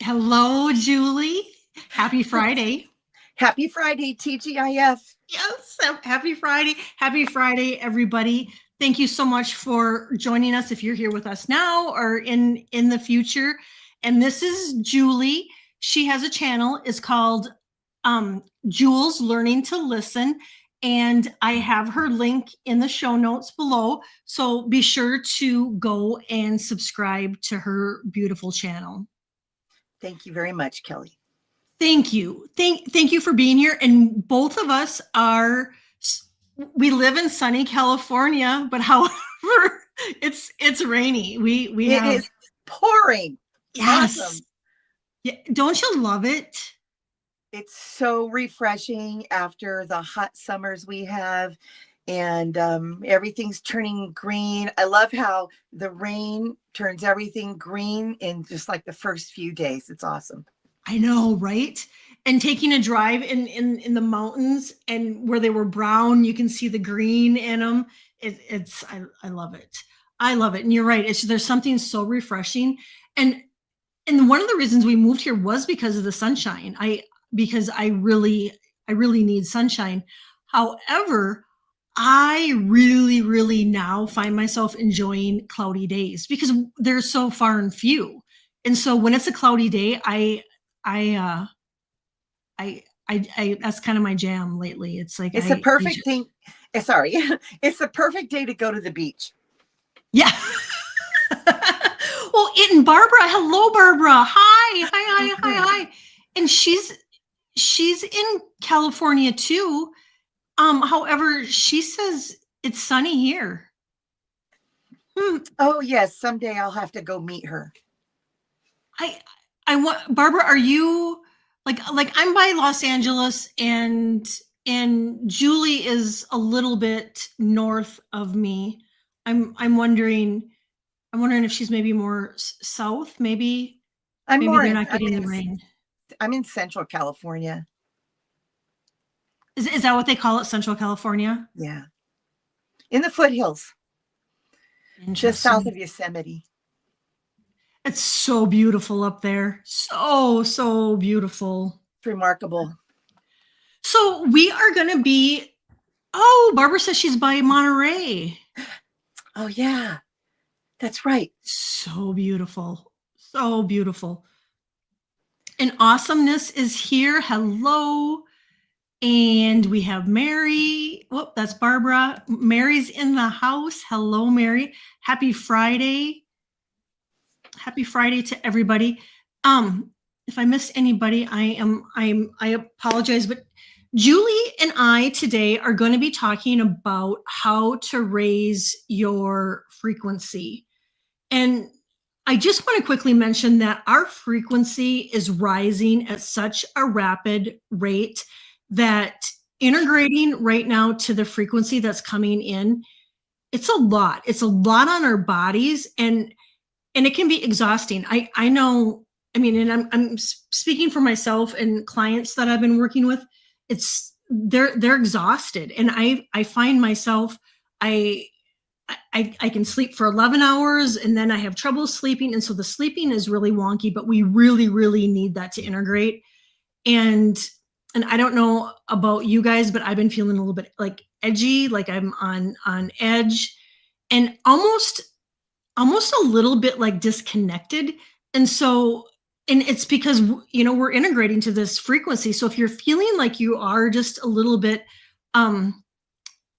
Hello, Julie. Happy Friday. Happy Friday, TGIF. Yes, happy Friday. Happy Friday, everybody. Thank you so much for joining us if you're here with us now or in the future. And this is Julie. She has a channel. It's called Jules Learning to Listen. And I have her link in the show notes below. So be sure to go and subscribe to her beautiful channel. Thank you very much, Kelly. Thank you. Thank you for being here. And both of us we live in sunny California, but however, it's rainy. It is pouring. Yes. Awesome. Yeah, don't you love it? It's so refreshing after the hot summers we have, and everything's turning green. I love how the rain turns everything green in just like the first few days. It's awesome. I know, right? And taking a drive in the mountains and where they were brown, you can see the green in them. I love it. I love it. And you're right. There's something so refreshing. And one of the reasons we moved here was because of the sunshine. Because I really need sunshine. However, I really now find myself enjoying cloudy days because they're so far and few. And so when it's a cloudy day, I that's kind of my jam lately. It's like it's a perfect thing. Sorry, it's the perfect day to go to the beach. Yeah. Well, and Barbara, hello, Barbara. Hi. And she's in California too. However, she says it's sunny here. Oh yes, someday I'll have to go meet her. I want Barbara. Are you like I'm by Los Angeles and Julie is a little bit north of me. I'm wondering if she's maybe more south. Maybe they're not getting the rain. I'm in Central California. Is that what they call it, Central California? Yeah, in the foothills, just south of Yosemite. It's so beautiful up there. So beautiful. It's remarkable. So we are going to be, Barbara says she's by Monterey. Oh, yeah, that's right. So beautiful. So beautiful. And awesomeness is here. Hello. And we have Mary. Oh, that's Barbara. Mary's in the house. Hello, Mary. Happy Friday. Happy Friday to everybody. If I missed anybody, I apologize, but Julie and I today are going to be talking about how to raise your frequency. And I just want to quickly mention that our frequency is rising at such a rapid rate that integrating right now to the frequency that's coming in, it's a lot. It's a lot on our bodies, and it can be exhausting. I know, I mean, and I'm speaking for myself and clients that I've been working with. They're exhausted. And I find myself, I can sleep for 11 hours and then I have trouble sleeping. And so the sleeping is really wonky, but we really need that to integrate. And I don't know about you guys, but I've been feeling a little bit like edgy, like I'm on edge and almost a little bit like disconnected. And so, and it's because, we're integrating to this frequency. So if you're feeling like you are just a little bit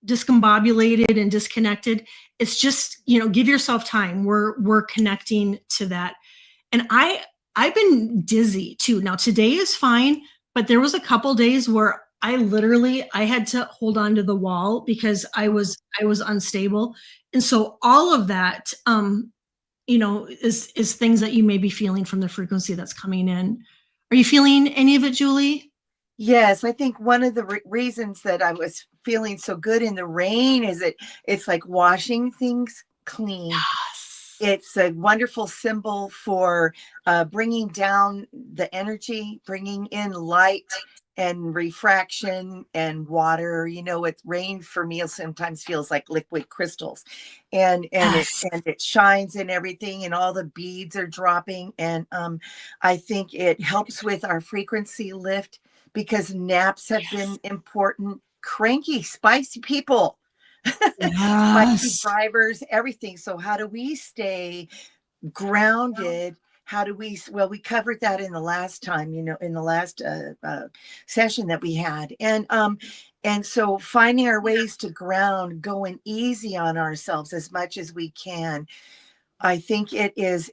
discombobulated and disconnected, it's just, give yourself time. We're connecting to that. And I've been dizzy too. Now today is fine, but there was a couple days where I had to hold on to the wall because I was unstable. And so all of that, is things that you may be feeling from the frequency that's coming in. Are you feeling any of it, Julie? Yes, I think one of the reasons that I was feeling so good in the rain is it's like washing things clean. Yes. It's a wonderful symbol for bringing down the energy, bringing in light, and refraction and water. You know, it rain for me sometimes feels like liquid crystals, and Yes. it shines and everything, and all the beads are dropping. And I think it helps with our frequency lift because naps have been important. Cranky, spicy people, spicy Yes. drivers, everything. So how do we stay grounded? How do we, well, we covered that in the last time, you know, in the last session that we had. And so finding our ways to ground, going easy on ourselves as much as we can. I think it is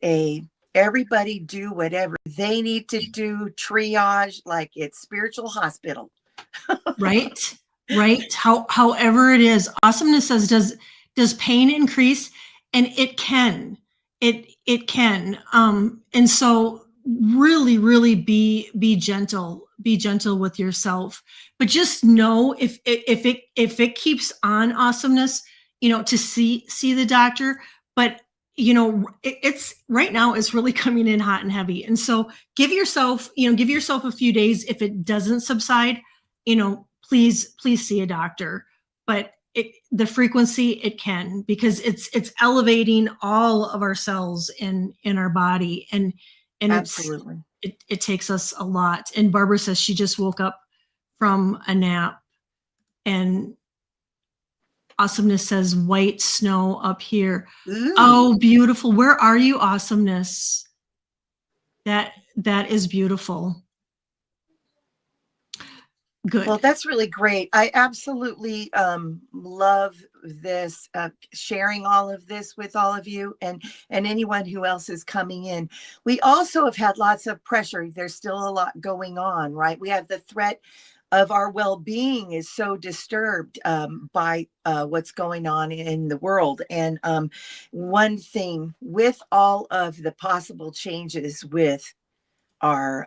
everybody do whatever they need to do, triage like it's spiritual hospital. Right. Right. However it is, awesomeness says, does pain increase? And it can. It can. And so really be gentle. Be gentle with yourself. But just know if it keeps on awesomeness, to see the doctor. But it's right now it's really coming in hot and heavy. And so give yourself a few days. If it doesn't subside, please see a doctor. But the frequency, it can, because it's elevating all of our cells in our body, and Absolutely. it takes us a lot. And Barbara says she just woke up from a nap, and awesomeness says white snow up here. Ooh. Oh, beautiful. Where are you, awesomeness? That is beautiful. Good. Well, that's really great. I absolutely love this, sharing all of this with all of you and anyone who else is coming in. We also have had lots of pressure. There's still a lot going on, right? We have the threat of our well-being is so disturbed by what's going on in the world. And one thing with all of the possible changes with our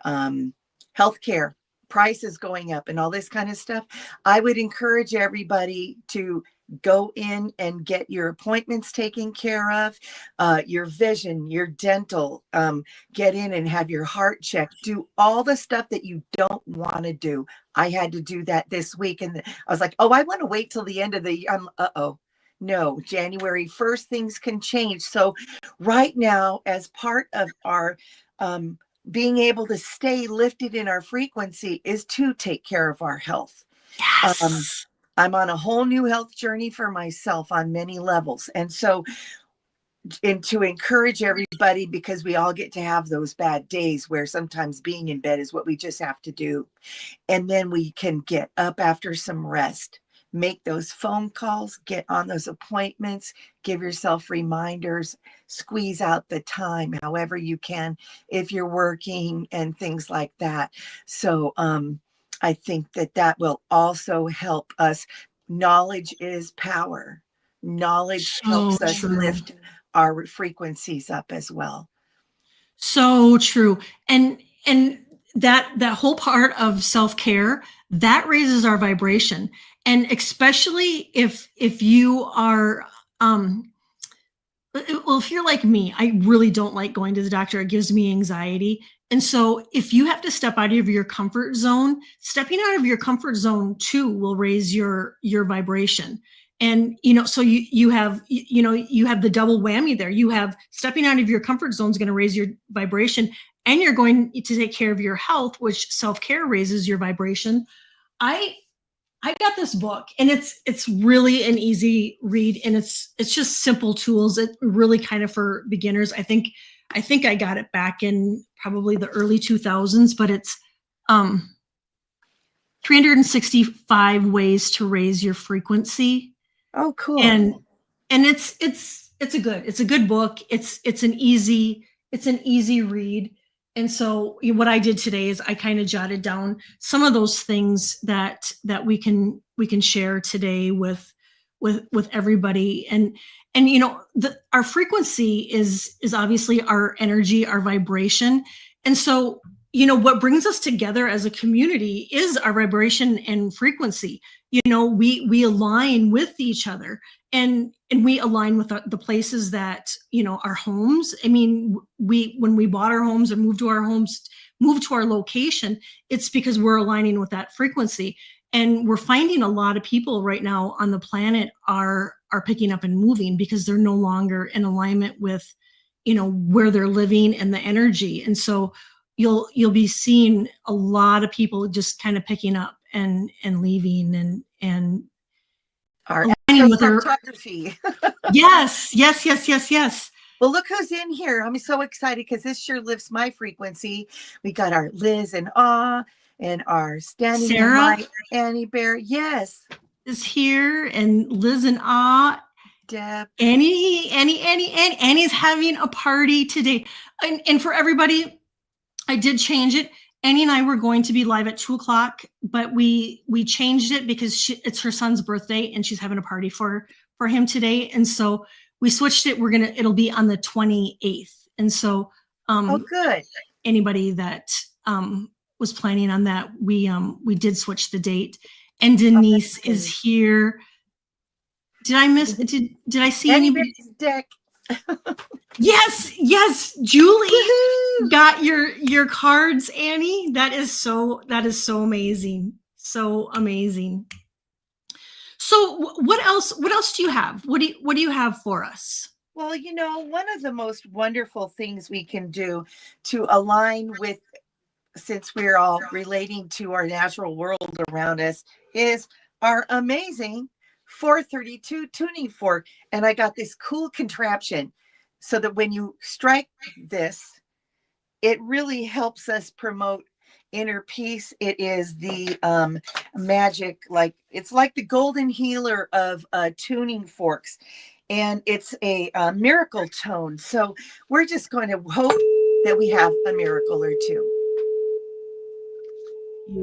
healthcare prices going up and all this kind of stuff, I would encourage everybody to go in and get your appointments taken care of, your vision, your dental, get in and have your heart checked, do all the stuff that you don't want to do. I had to do that this week, and I was like, oh, I want to wait till the end of the year. No, January 1st, things can change. So right now, as part of our being able to stay lifted in our frequency is to take care of our health. Yes. I'm on a whole new health journey for myself on many levels. And so, and to encourage everybody, because we all get to have those bad days where sometimes being in bed is what we just have to do. And then we can get up after some rest, make those phone calls, get on those appointments, give yourself reminders, squeeze out the time however you can if you're working and things like that. So I think that will also help us. Knowledge is power. Knowledge helps us lift our frequencies up as well. So true. And that whole part of self-care, that raises our vibration. And especially if you are if you're like me, I really don't like going to the doctor. It gives me anxiety. And so if you have to step out of your comfort zone, stepping out of your comfort zone too will raise your vibration. And so you have the double whammy there. You have stepping out of your comfort zone is going to raise your vibration, and you're going to take care of your health, which self-care raises your vibration. I got this book, and it's really an easy read, and it's just simple tools. It really kind of for beginners. I think I got it back in probably the early 2000s, but it's 365 ways to raise your frequency. Oh, cool. And it's a good book. It's an easy read. And so what I did today is I kind of jotted down some of those things that we can share today with everybody. And our frequency is obviously our energy, our vibration. And so what brings us together as a community is our vibration and frequency. We align with each other, and we align with the places that, our homes. I mean, when we bought our homes or moved to our homes, moved to our location, it's because we're aligning with that frequency. And we're finding a lot of people right now on the planet are picking up and moving because they're no longer in alignment with, where they're living and the energy. And so you'll be seeing a lot of people just kind of picking up and leaving and Our aligning with their. cartography. Yes. Well, look who's in here. I'm so excited because this sure lifts my frequency. We got our Liz and Ah and our Standing in Sarah Light Annie Bear. Yes. is here, and Liz and Ah. Deb. Annie's having a party today. And for everybody, I did change it. Annie and I were going to be live at 2:00, but we changed it because it's her son's birthday and she's having a party for him today. And so we switched it. It'll be on the 28th. And so, Oh, good. Anybody that, was planning on that, we did switch the date. And Denise is here. Did I miss? Did I see anybody? Deck. Yes. Julie got your cards, Annie. That is so amazing. So amazing. So what else do you have? What do you have for us? Well, one of the most wonderful things we can do to align with, since we're all relating to our natural world around us, is our amazing 432 tuning fork. And I got this cool contraption so that when you strike this, it really helps us promote inner peace. It is the magic, it's like the golden healer of tuning forks, and it's a miracle tone. So we're just going to hope that we have a miracle or two.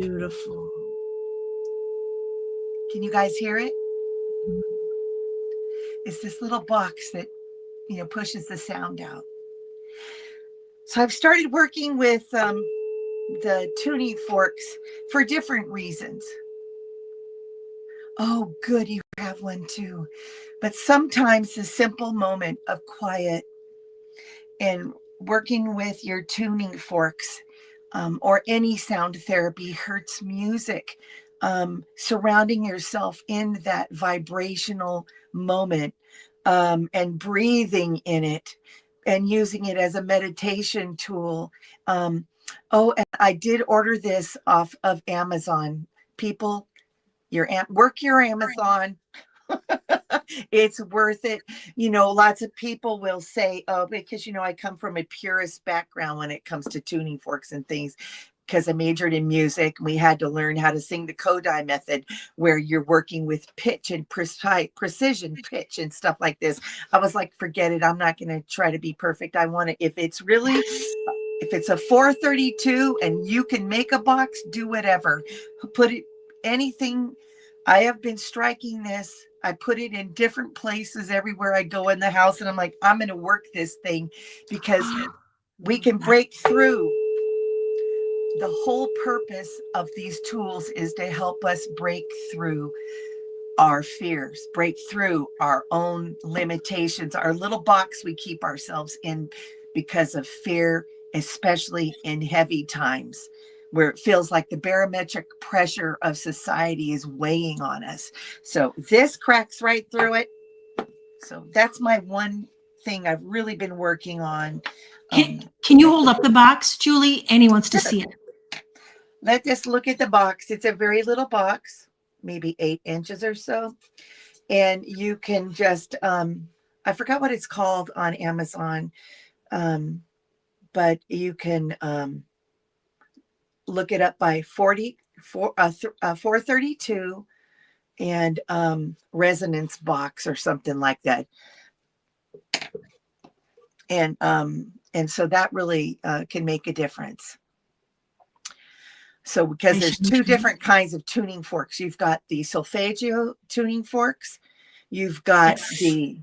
Beautiful. Can you guys hear it? It's this little box that, pushes the sound out. So I've started working with the tuning forks for different reasons. Oh, good, you have one too. But sometimes the simple moment of quiet and working with your tuning forks, or any sound therapy, Hertz music, surrounding yourself in that vibrational moment, and breathing in it and using it as a meditation tool. And I did order this off of Amazon. People, work your Amazon. It's worth it. Lots of people will say, oh, because, I come from a purist background when it comes to tuning forks and things, because I majored in music. We had to learn how to sing the Kodai method, where you're working with pitch and precision pitch and stuff like this. I was like, forget it. I'm not going to try to be perfect. I want to, if it's a 432 and you can make a box, do whatever. Put it, anything. I have been striking this. I put it in different places everywhere I go in the house. And I'm like, I'm going to work this thing because we can break through. The whole purpose of these tools is to help us break through our fears, break through our own limitations, our little box we keep ourselves in because of fear, especially in heavy times where it feels like the barometric pressure of society is weighing on us. So this cracks right through it. So that's my one thing I've really been working on. Can you hold up the box, Julie? Annie wants to see it. Let's just look at the box. It's a very little box, maybe 8 inches or so. And you can just, I forgot what it's called on Amazon, but you can look it up by 432 and resonance box or something like that. And so that really can make a difference. So because there's 2 different kinds of tuning forks. You've got the solfeggio tuning forks. You've got the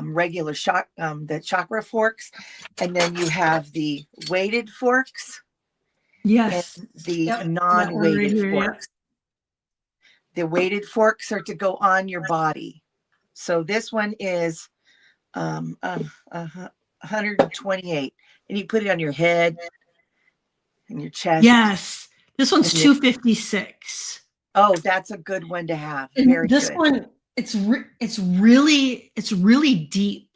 regular the chakra forks. And then you have the weighted forks. and Yes. the Yep. That one right non-weighted here. Yep. forks. The weighted forks are to go on your body. So this one is 128, and you put it on your head and your chest. Yes. This one's 256. Oh, that's a good one to have. And Very this good. one, it's really deep.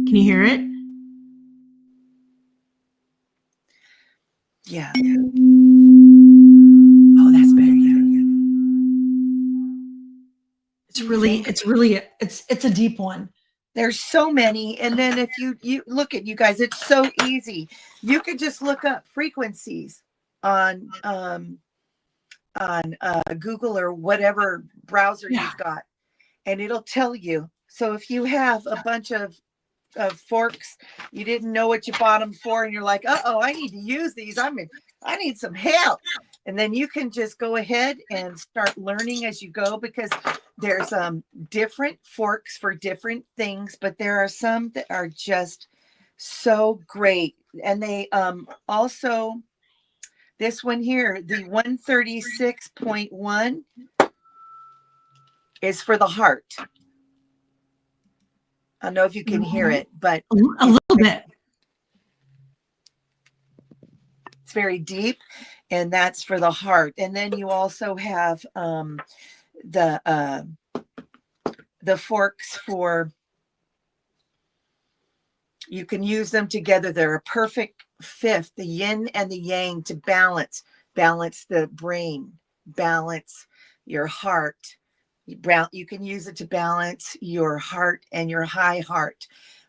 Can you hear it? Yeah. Oh, that's better. Yeah. It's a deep one. There's so many. And then if you look at, you guys, it's so easy. You could just look up frequencies on Google or whatever browser you've got, and it'll tell you. So if you have a bunch of forks, you didn't know what you bought them for, and you're like, I need to use these. I need some help. And then you can just go ahead and start learning as you go, because there's different forks for different things, but there are some that are just so great. And they also, this one here, the 136.1 is for the heart. I don't know if you can hear it, but a little bit. It's very deep, and that's for the heart. And then you also have the forks for, you can use them together. They're a perfect fifth, the yin and the yang, to balance the brain, balance your heart. You can use it to balance your heart and your high heart,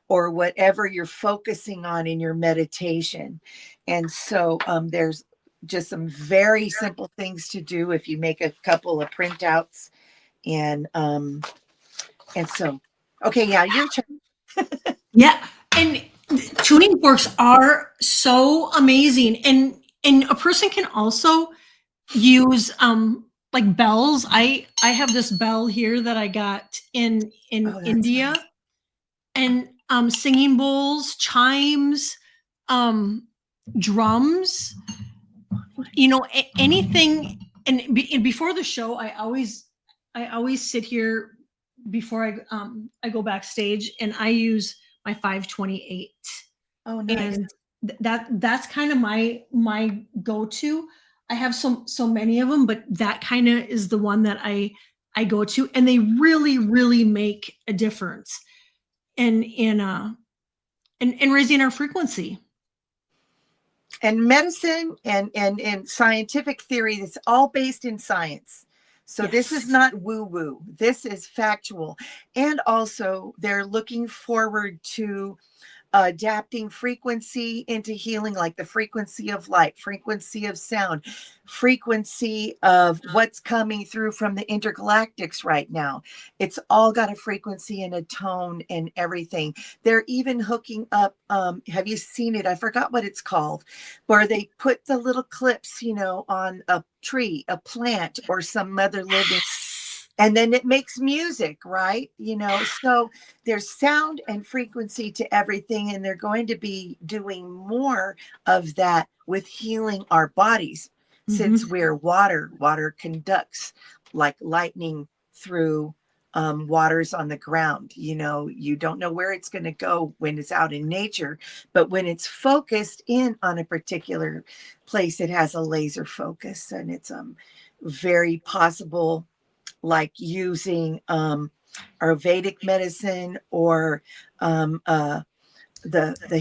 or whatever you're focusing on in your meditation. And so there's just some very simple things to do if you make a couple of printouts. And so, okay, yeah, your turn. Yeah. And tuning forks are so amazing. And a person can also use like bells. I have this bell here that I got in India. Nice. And singing bowls, chimes, drums, anything. And before the show, I always sit here before I go backstage, and I use my 528. Oh, nice. And that's kind of my go-to. I have so many of them, but that kind of is the one that I go to, and they really make a difference in raising our frequency. And medicine and scientific theory, it's all based in science. So This is not woo-woo. This is factual. And also, they're looking forward to adapting frequency into healing, like the frequency of light, frequency of sound, frequency of what's coming through from the intergalactics right now. It's all got a frequency and a tone and everything. They're even hooking up, have you seen it? I forgot what it's called, where they put the little clips, on a tree, a plant, or some other living, and then it makes music, right? So there's sound and frequency to everything, and they're going to be doing more of that with healing our bodies. Since we're water conducts like lightning through waters on the ground. You don't know where it's going to go when it's out in nature, but when it's focused in on a particular place, it has a laser focus, and it's very possible, like using our Vedic medicine or the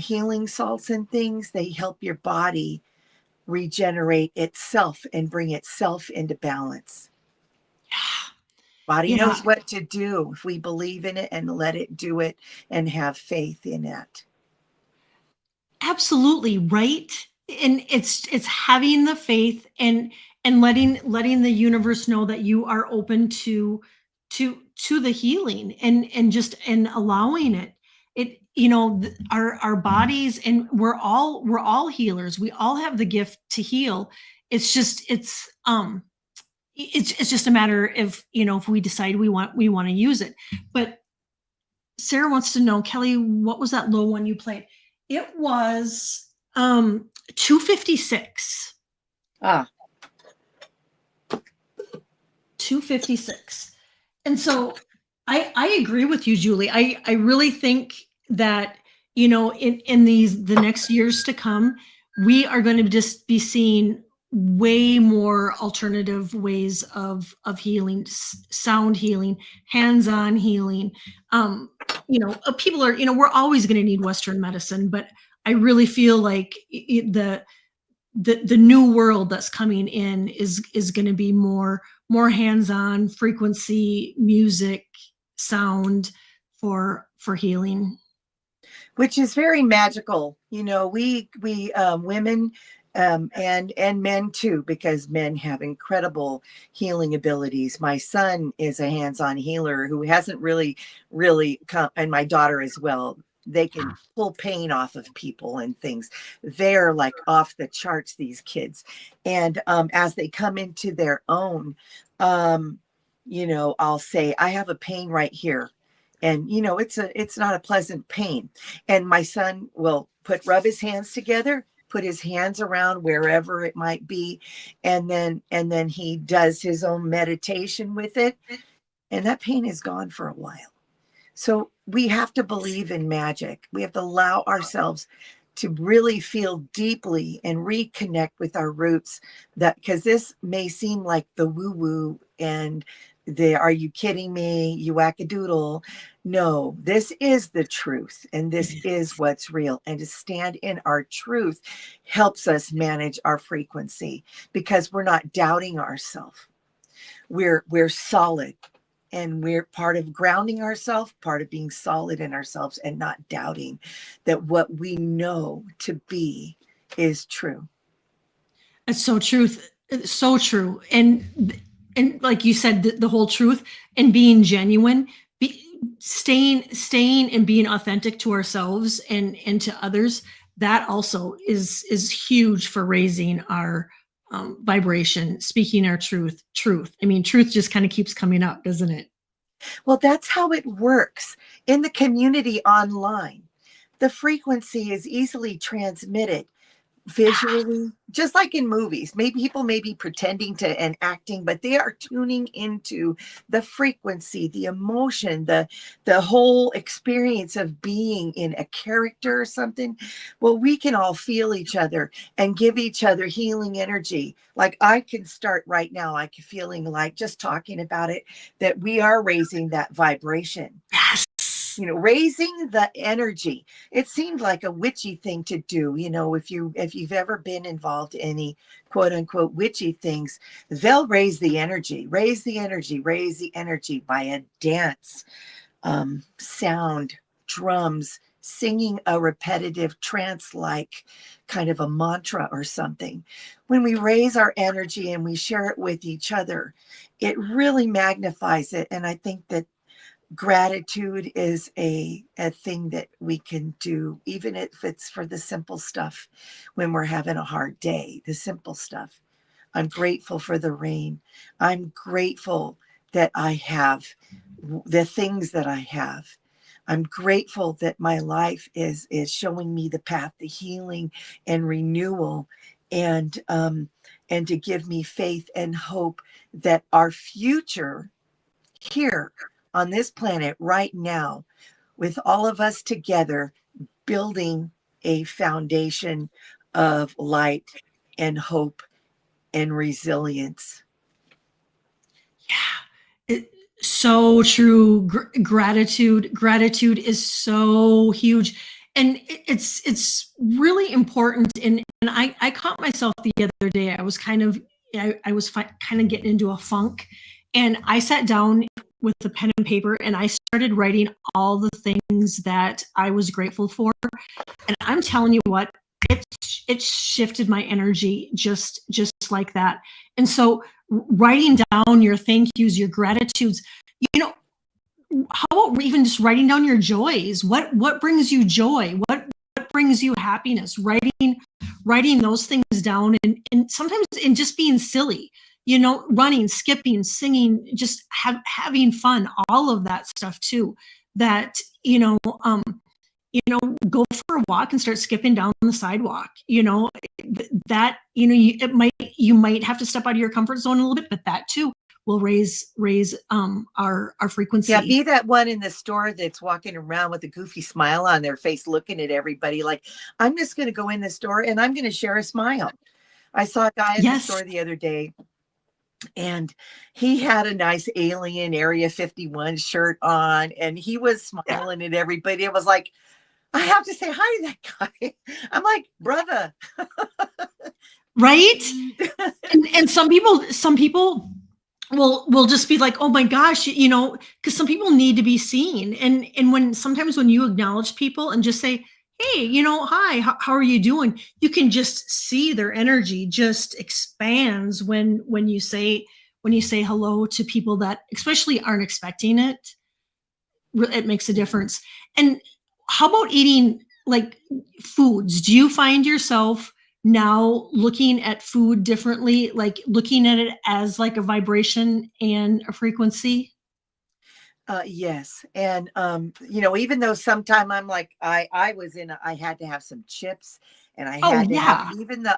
healing salts and things. They help your body regenerate itself and bring itself into balance. Body knows what to do if we believe in it and let it do it and have faith in it. Absolutely, right? And it's having the faith and letting the universe know that you are open to the healing, and allowing it. Our bodies, and we're all healers. We all have the gift to heal. It's just a matter of, if we decide we want to use it. But Sarah wants to know, Kelly, what was that low one you played? It was 256. Ah, 256. And so I agree with you, Julie. I really think that, in the next years to come, we are going to just be seeing way more alternative ways of healing, sound healing, hands-on healing. People are, we're always going to need Western medicine, but I really feel like the new world that's coming in is going to be more hands-on, frequency, music, sound for healing. which is very magical. We women, and men too, because men have incredible healing abilities. My son is a hands-on healer who hasn't really come, and my daughter as well. They can pull pain off of people and things. They're like off the charts, these kids. And as they come into their own, I'll say, I have a pain right here. And it's not a pleasant pain. And my son will rub his hands together, put his hands around wherever it might be, and then he does his own meditation with it, and that pain is gone for a while. So we have to believe in magic. We have to allow ourselves to really feel deeply and reconnect with our roots, that because this may seem like the woo woo and the are you kidding me, you wackadoodle. No, this is the truth, and this is what's real. And to stand in our truth helps us manage our frequency, because we're not doubting ourselves. We're solid, and we're part of grounding ourselves, part of being solid in ourselves, and not doubting that what we know to be is true. It's so truth. It's so true. And like you said, the whole truth and being genuine, staying and being authentic to ourselves and to others. That also is huge for raising our vibration, speaking our truth. I mean, truth just kind of keeps coming up, doesn't it? Well, that's how it works in the community online. The frequency is easily transmitted visually, just like in movies. Maybe people may be pretending to and acting, but they are tuning into the frequency, the emotion, the whole experience of being in a character or something. Well, we can all feel each other and give each other healing energy. Like I can start right now, I can feeling like, just talking about it, that we are raising that vibration. Yes. Raising the energy. It seemed like a witchy thing to do. If you've ever been involved in any quote unquote witchy things, they'll raise the energy by a dance, sound, drums, singing a repetitive trance like kind of a mantra or something. When we raise our energy and we share it with each other, it really magnifies it. And I think that gratitude is a thing that we can do, even if it's for the simple stuff. When we're having a hard day, the simple stuff. I'm grateful for the rain. I'm grateful that I have the things that I have. I'm grateful that my life is showing me the path to healing and renewal, and to give me faith and hope that our future here on this planet right now, with all of us together, building a foundation of light and hope and resilience. Yeah. So true. Gratitude is so huge, and it's really important. And I caught myself the other day. I was kind of getting into a funk, and I sat down with a pen and paper and I started writing all the things that I was grateful for. And I'm telling you what, it shifted my energy just like that. And so writing down your thank yous, your gratitudes, how about even just writing down your joys? What brings you joy? What brings you happiness? Writing those things down, and sometimes in just being silly, running, skipping, singing, just having fun, all of that stuff too. That go for a walk and start skipping down the sidewalk. That, you might have to step out of your comfort zone a little bit, but that too will raise our frequency. Yeah, be that one in the store that's walking around with a goofy smile on their face, looking at everybody like, I'm just going to go in the store and I'm going to share a smile. I saw a guy in the store the other day, and he had a nice alien Area 51 shirt on, and he was smiling at everybody. It was like, I have to say hi to that guy. I'm like, brother. Right? and some people will just be like, oh my gosh, because some people need to be seen. And sometimes when you acknowledge people and just say, hey, hi, how are you doing? You can just see their energy just expands when you say hello to people that especially aren't expecting it. It makes a difference. And how about eating like foods? Do you find yourself now looking at food differently, like looking at it as like a vibration and a frequency? Yes. And, even though sometime I'm like, I had to have some chips, and I had to have,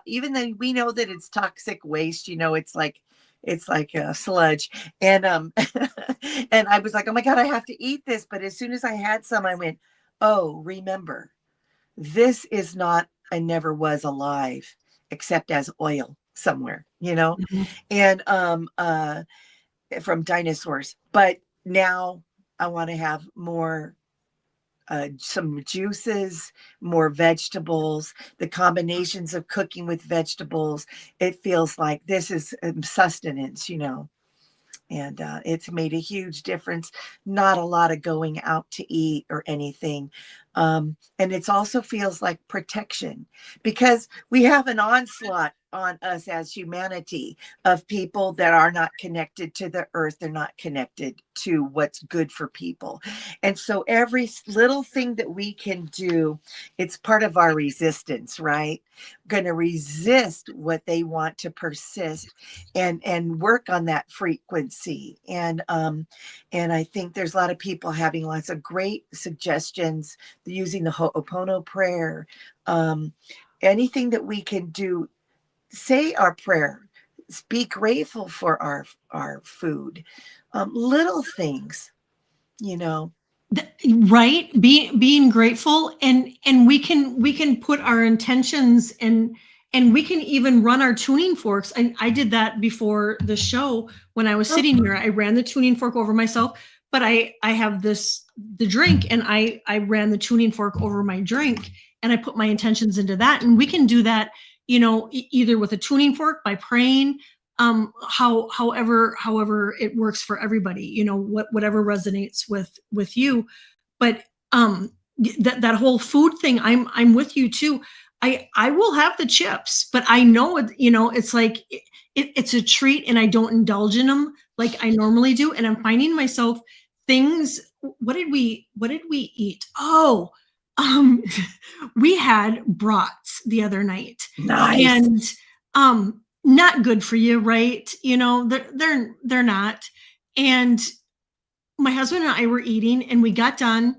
even though we know that it's toxic waste, it's like a sludge. And, and I was like, oh my God, I have to eat this. But as soon as I had some, I went, oh, remember, this is not, I never was alive except as oil somewhere, Mhm. and, from dinosaurs. But now I want to have more, some juices, more vegetables, the combinations of cooking with vegetables. It feels like this is sustenance, and it's made a huge difference. Not a lot of going out to eat or anything. And it also feels like protection, because we have an onslaught on us as humanity of people that are not connected to the earth. They're not connected to what's good for people. And so every little thing that we can do, it's part of our resistance, right? Going to resist what they want to persist, and work on that frequency. And I think there's a lot of people having lots of great suggestions using the Ho'opono prayer. Anything that we can do, say our prayer, be grateful for our food, little things, Right, being grateful, and we can put our intentions, and we can even run our tuning forks. And I did that before the show. When I was sitting here, I ran the tuning fork over myself, but I have the drink, and I ran the tuning fork over my drink, and I put my intentions into that. And we can do that, either with a tuning fork, by praying, however it works for everybody, whatever resonates with you. But that whole food thing, I'm with you too. I will have the chips, but I know it's like it's a treat, and I don't indulge in them like I normally do. And I'm finding myself things. What did we eat? Oh, we had brats the other night. Nice. And not good for you, right? They're not. And my husband and I were eating, and we got done,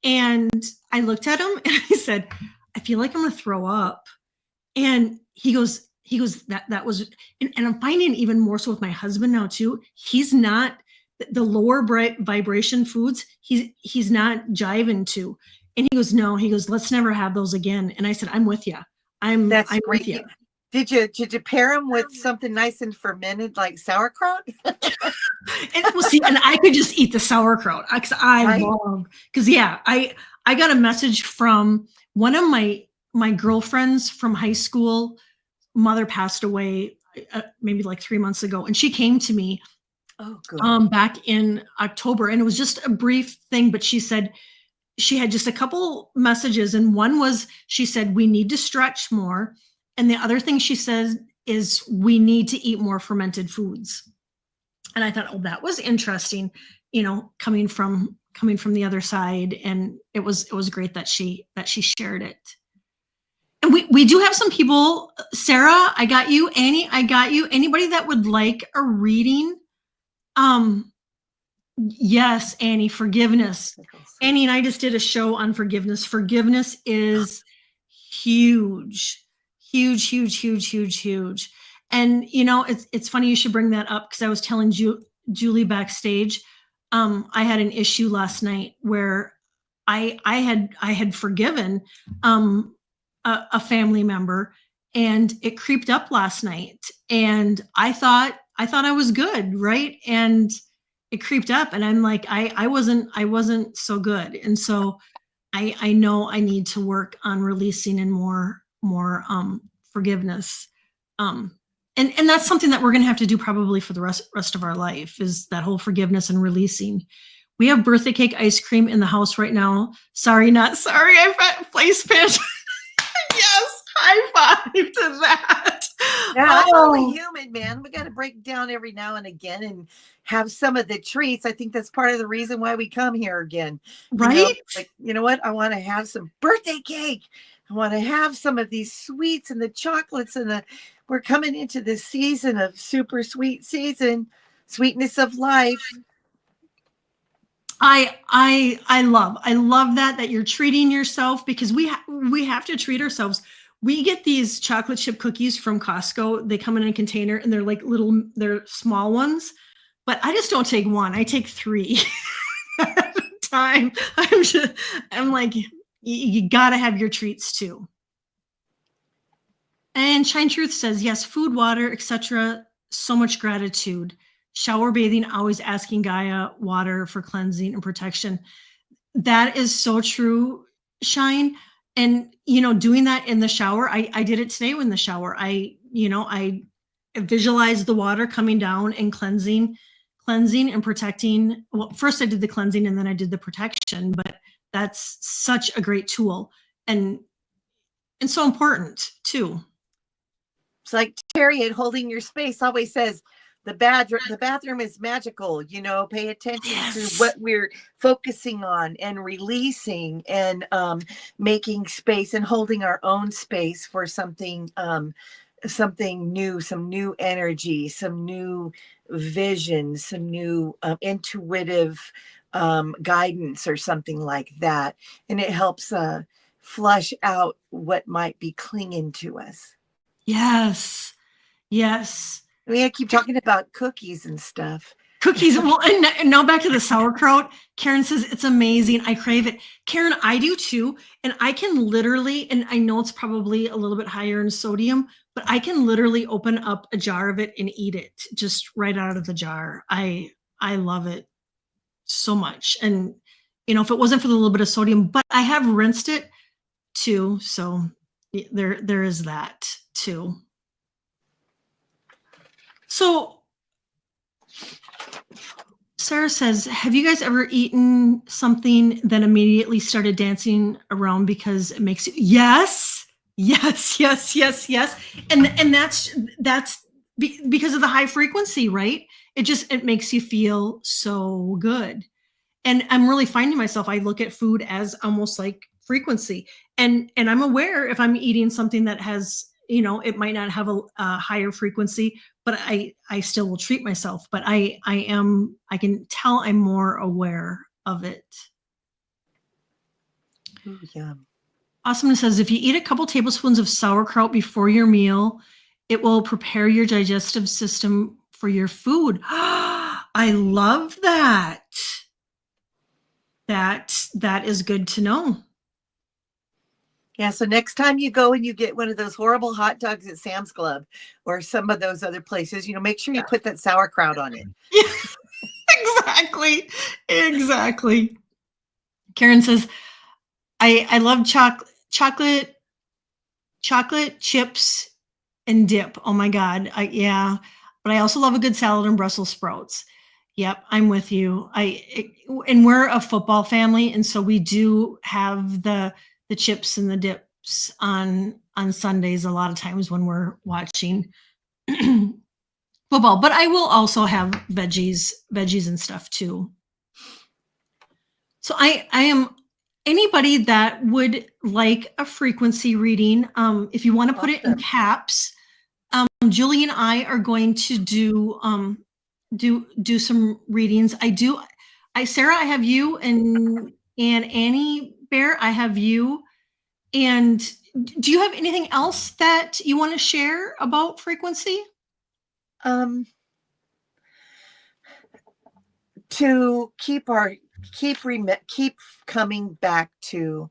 and I looked at him and I said, I feel like I'm going to throw up. And he goes, that was, and I'm finding even more so with my husband now too. He's not, the lower vibration foods, he's not jiving to. And he goes, no, let's never have those again. And I said, I'm with you. I'm great. with you. Did you pair them with something nice and fermented like sauerkraut? And I could just eat the sauerkraut, because I love, I got a message from one of my girlfriends from high school. Mother passed away maybe like 3 months ago, and she came to me back in October, and it was just a brief thing, but she said she had just a couple messages, and one was, she said, we need to stretch more. And the other thing she says is, we need to eat more fermented foods. And I thought, oh, that was interesting, coming from the other side. And it was great that she shared it. And we do have some people. Sarah, I got you. Annie, I got you. Anybody that would like a reading, Yes, Annie, forgiveness. Annie and I just did a show on forgiveness. Forgiveness is huge, huge, huge, huge, huge, huge. And you know, it's funny you should bring that up because I was telling Julie backstage. I had an issue last night where I had forgiven a family member, and it creeped up last night, and I thought I was good, right? And it creeped up, and I'm like, I wasn't so good. And so I know I need to work on releasing and more forgiveness. And that's something that we're going to have to do probably for the rest of our life, is that whole forgiveness and releasing. We have birthday cake ice cream in the house right now. Sorry, not sorry. I've got place pant. Yes, high five to that. Yeah, I'm only human, man. We got to break down every now and again and have some of the treats. I think that's part of the reason why we come here again. Right? You know, like, you know what? I want to have some birthday cake. I want to have some of these sweets and the chocolates and we're coming into this season of super sweet season, sweetness of life. I love that you're treating yourself, because we have to treat ourselves. We get these chocolate chip cookies from Costco. They come in a container and they're small ones, but I just don't take one. I take 3 at a time. I'm like, you gotta have your treats too. And Shine Truth says, yes, food, water, etc. So much gratitude. Shower bathing, always asking Gaia water for cleansing and protection. That is so true, Shine. And, you know, doing that in the shower, I did it today in the shower. I visualized the water coming down and cleansing and protecting. Well, first I did the cleansing and then I did the protection, but that's such a great tool and so important too. It's like Terry at Holding Your Space always says, the bathroom is magical. You know, pay attention to what we're focusing on and releasing and making space and holding our own space for something new, some new energy, some new vision, some new intuitive guidance or something like that. And it helps flush out what might be clinging to us. Yes. I mean, I keep talking about cookies and stuff. Cookies. Well, and now back to the sauerkraut. Karen says, it's amazing. I crave it. Karen, I do too. And I can literally, and I know it's probably a little bit higher in sodium, but I can literally open up a jar of it and eat it just right out of the jar. I love it so much. And, you know, if it wasn't for the little bit of sodium, but I have rinsed it too. So there is that too. So Sarah says, have you guys ever eaten something that immediately started dancing around because it makes you, yes. And that's because of the high frequency, right? It makes you feel so good. And I'm really finding myself, I look at food as almost like frequency, and I'm aware if I'm eating something that has, you know, it might not have a higher frequency, but I still will treat myself, but I can tell I'm more aware of it. Ooh, yeah. Awesomeness says, if you eat a couple tablespoons of sauerkraut before your meal, it will prepare your digestive system for your food. I love that. That is good to know. Yeah, so next time you go and you get one of those horrible hot dogs at Sam's Club or some of those other places, you know, make sure you put that sauerkraut on it. Yeah, exactly. Karen says, I love chocolate chips and dip. Oh my God. Yeah. But I also love a good salad and Brussels sprouts. Yep, I'm with you. And we're a football family, and so we do have the chips and the dips on Sundays a lot of times when we're watching football. But I will also have veggies and stuff too. So I am anybody that would like a frequency reading. If you want to put it in caps, Julie and I are going to do some readings. Sarah, I have you, and Annie Bear, I have you. And do you have anything else that you want to share about frequency? Um, to keep coming back to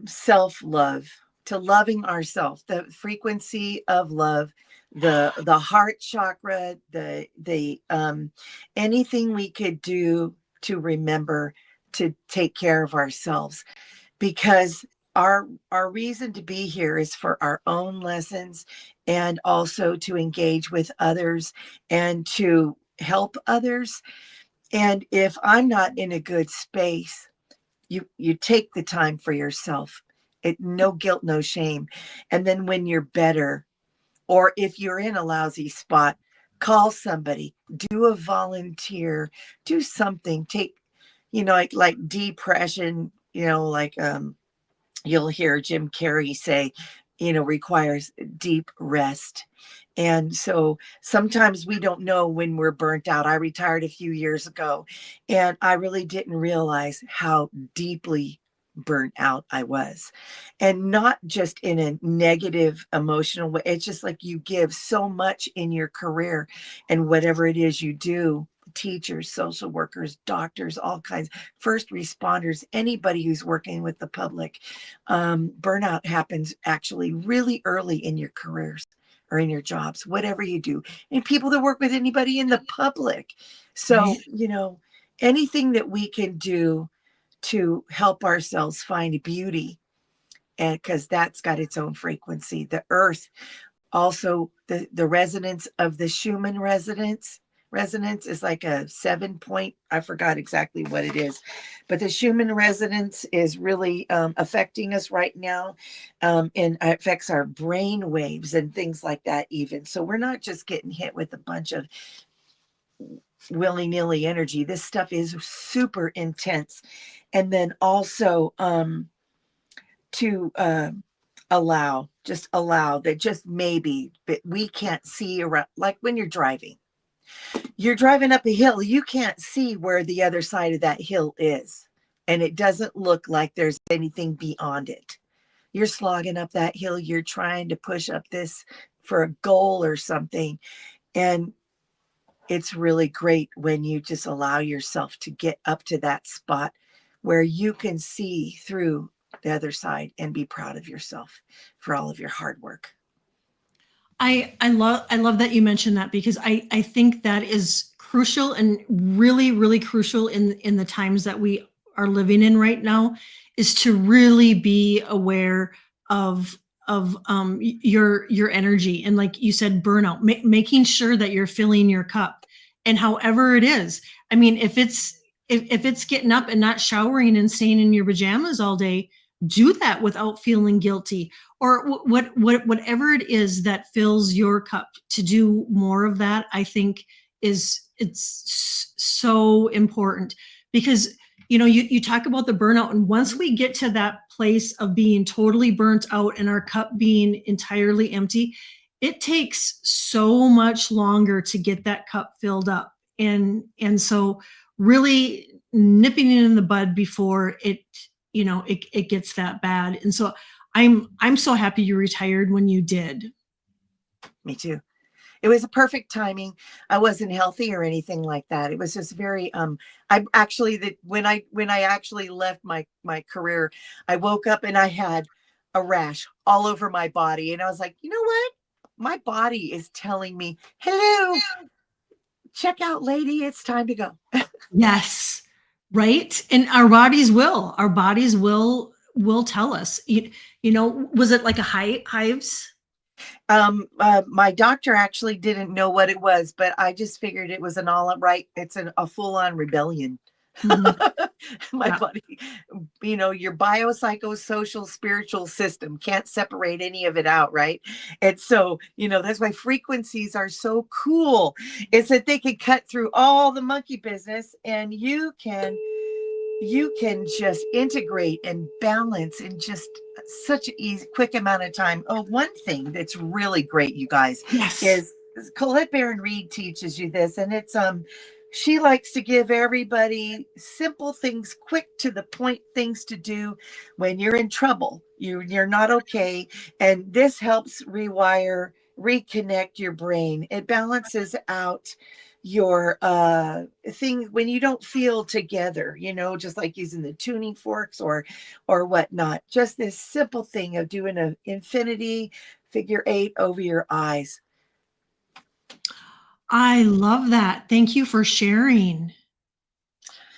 self-love, to loving ourselves, the frequency of love, the heart chakra, the anything we could do to remember to take care of ourselves, because our reason to be here is for our own lessons, and also to engage with others and to help others. And if I'm not in a good space, you take the time for yourself. It, no guilt, no shame. And then when you're better, or if you're in a lousy spot, call somebody, do a volunteer, do something. Take, like depression, you'll hear Jim Carrey say, requires deep rest. And so sometimes we don't know when we're burnt out. I retired a few years ago, and I really didn't realize how deeply burnt out I was. And not just in a negative emotional way. It's just like you give so much in your career and whatever it is you do, teachers, social workers, doctors, all kinds, first responders, anybody who's working with the public. Burnout happens actually really early in your careers or in your jobs, whatever you do, and people that work with anybody in the public. So, Right. anything that we can do to help ourselves find beauty, and because that's got its own frequency. The earth also, the resonance of the Schumann resonance is like a 7 point, I forgot exactly what it is, but the Schumann resonance is really affecting us right now, and it affects our brain waves and things like that even. So we're not just getting hit with a bunch of willy-nilly energy. This stuff is super intense. And then also to allow that, just maybe that we can't see around, like when you're driving up a hill, you can't see where the other side of that hill is, and it doesn't look like there's anything beyond it. You're slogging up that hill, you're trying to push up this for a goal or something, and it's really great when you just allow yourself to get up to that spot where you can see through the other side and be proud of yourself for all of your hard work. I love that you mentioned that, because I think that is crucial, and really really crucial in the times that we are living in right now, is to really be aware of your energy, and like you said, burnout, making sure that you're filling your cup, and however it is. I mean, if it's getting up and not showering and staying in your pajamas all day, do that without feeling guilty, or whatever it is that fills your cup. To do more of that, I think, it's so important, because you talk about the burnout, and once we get to that place of being totally burnt out and our cup being entirely empty, it takes so much longer to get that cup filled up. And so really nipping it in the bud before it gets that bad. And so I'm so happy you retired when you did. Me too. It was a perfect timing. I wasn't healthy or anything like that. It was just very I actually, that when I actually left my career, I woke up and I had a rash all over my body, and I was like, you know what? My body is telling me, hello, check out, lady, it's time to go. Yes. Right. And our bodies will tell us. Was it like a hives? My doctor actually didn't know what it was, but I just figured it was an all right. It's a full on rebellion. Mhm. My Yeah. body, your biopsychosocial spiritual system can't separate any of it out, right? And so, that's why frequencies are so cool. It's that they can cut through all the monkey business, and you can just integrate and balance in just such an easy, quick amount of time. Oh, one thing that's really great, you guys, Yes. is Colette Baron Reed teaches you this, and it's She likes to give everybody simple things, quick to the point things to do when you're in trouble. You're not okay. And this helps rewire, reconnect your brain. It balances out your thing when you don't feel together, just like using the tuning forks or whatnot. Just this simple thing of doing an infinity figure 8 over your eyes. I love that. Thank you for sharing.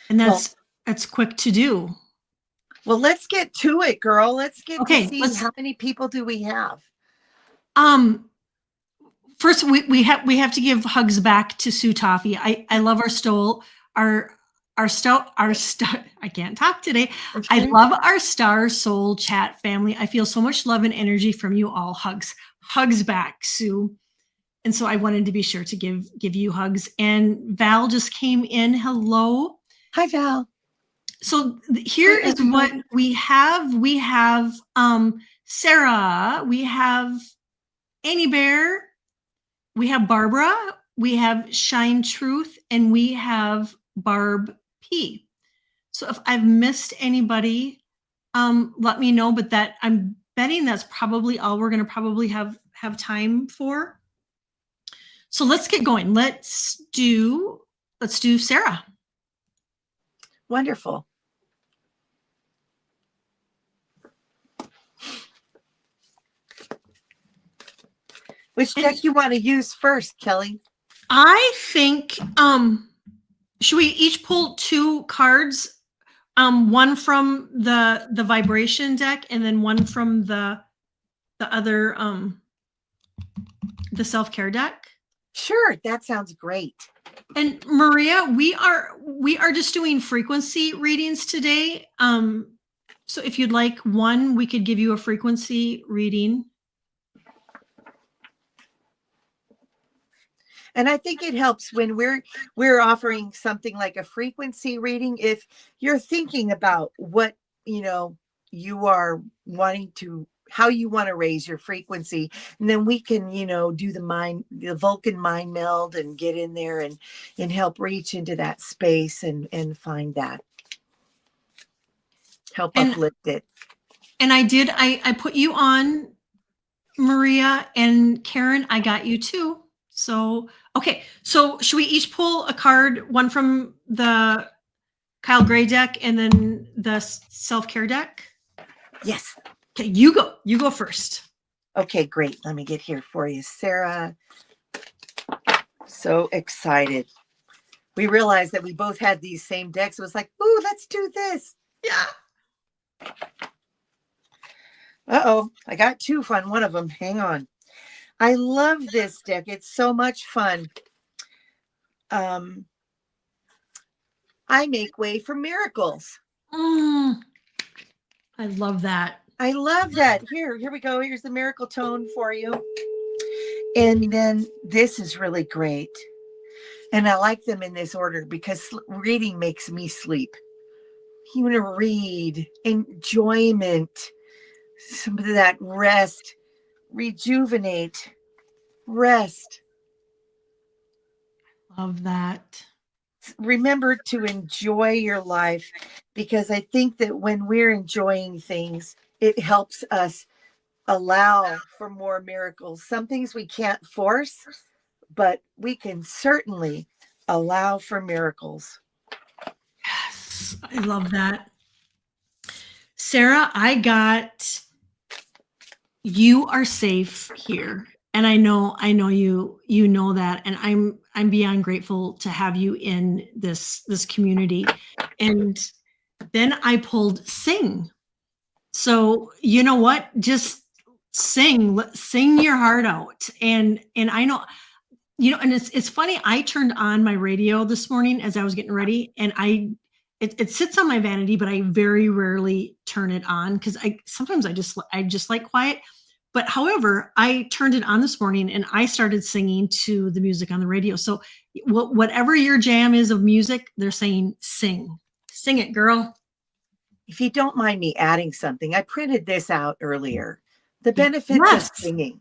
And that's quick to do. Well, let's get to it, girl. Let's get Okay, to see how many people do we have. First we have to give hugs back to Sue Toffee. I love our I can't talk today. Okay. I love our Star Soul Chat family. I feel so much love and energy from you all. Hugs back, Sue. And so I wanted to be sure to give you hugs. And Val just came in. Hello. Hi, Val. So here is what we have. We have Sarah. We have Annie Bear. We have Barbara. We have Shine Truth. And we have Barb P. So if I've missed anybody, let me know. But that I'm betting that's probably all we're going to probably have time for. So let's get going. Let's do Sarah. Wonderful. Which deck you want to use first, Kelly? I think should we each pull 2 cards? One from the vibration deck and then one from the other the self-care deck? Sure, that sounds great. And Maria, we are just doing frequency readings today. So if you'd like one, we could give you a frequency reading. And I think it helps when we're offering something like a frequency reading. If you're thinking about what, you are wanting to, how you want to raise your frequency, and then we can, do the Vulcan mind meld and get in there and help reach into that space and find that. Help uplift it. And I put you on, Maria, and Karen, I got you too. So, okay. So should we each pull a card, one from the Kyle Gray deck and then the self-care deck? Yes. Okay, you go first. Okay, great. Let me get here for you, Sarah. So excited. We realized that we both had these same decks. It was like, ooh, let's do this. Yeah. Uh-oh, I got 2 on one of them. Hang on. I love this deck. It's so much fun. I make way for miracles. I love that. I love that. Here we go. Here's the miracle tone for you. And then this is really great. And I like them in this order because reading makes me sleep. You want to read, enjoyment, some of that rest, rejuvenate, rest. Love that. Remember to enjoy your life, because I think that when we're enjoying things, it helps us allow for more miracles. Some things we can't force, but we can certainly allow for miracles. Yes, I love that. Sarah, I got you are safe here. And I know you know that, and I'm beyond grateful to have you in this community. And then I pulled sing. So you know what? Just sing your heart out. And I know, and it's funny. I turned on my radio this morning as I was getting ready, and it sits on my vanity, but I very rarely turn it on because sometimes I just like quiet. But however, I turned it on this morning and I started singing to the music on the radio. So whatever your jam is of music, they're saying sing it, girl. If you don't mind me adding something, I printed this out earlier. The benefits of singing.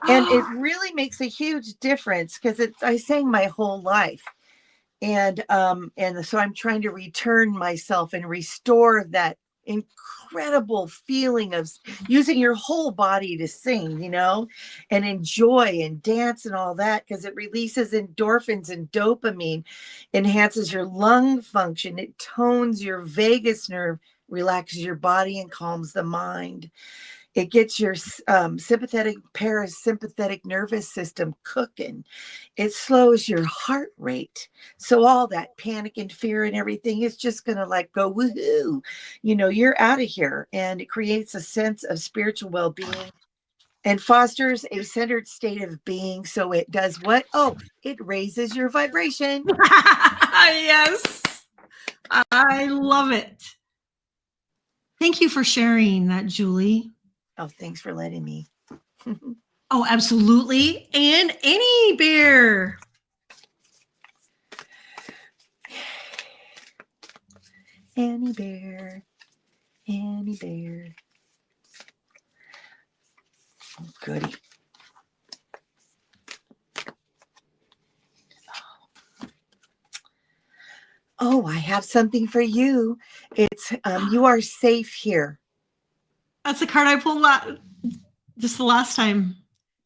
And it really makes a huge difference because I sang my whole life. And so I'm trying to return myself and restore that incredible feeling of using your whole body to sing, and enjoy and dance and all that, because it releases endorphins and dopamine, enhances your lung function, it tones your vagus nerve, relaxes your body, and calms the mind. It gets your sympathetic, parasympathetic nervous system cooking. It slows your heart rate. So all that panic and fear and everything is just going to go woohoo. You're out of here. And it creates a sense of spiritual well-being and fosters a centered state of being. So it does what? Oh, it raises your vibration. Yes. I love it. Thank you for sharing that, Julie. Oh, thanks for letting me. Oh, absolutely. And Annie Bear. Annie Bear. Annie Bear. Oh, goody. Oh, I have something for you. It's you are safe here. That's the card I pulled just the last time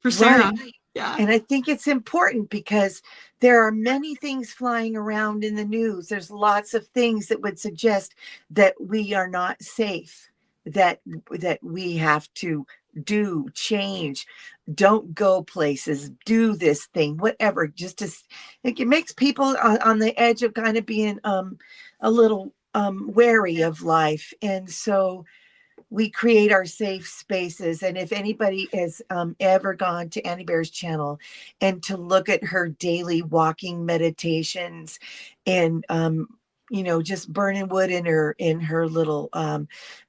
for Sarah. Right. Yeah. And I think it's important because there are many things flying around in the news. There's lots of things that would suggest that we are not safe, that we have to change, don't go places, do this thing, whatever. Just to, it makes people on the edge of kind of being a little wary of life. And so we create our safe spaces. And if anybody has ever gone to Annie Bear's channel and to look at her daily walking meditations and just burning wood in her little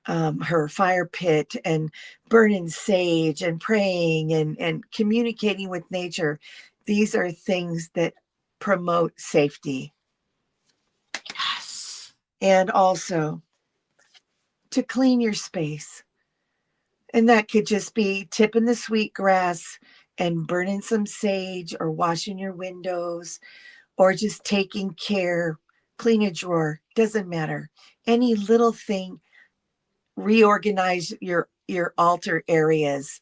her fire pit, and burning sage and praying and communicating with nature, these are things that promote safety. Yes. And also to clean your space. And that could just be tipping the sweet grass and burning some sage, or washing your windows, or just taking care, clean a drawer, doesn't matter. Any little thing, reorganize your altar areas,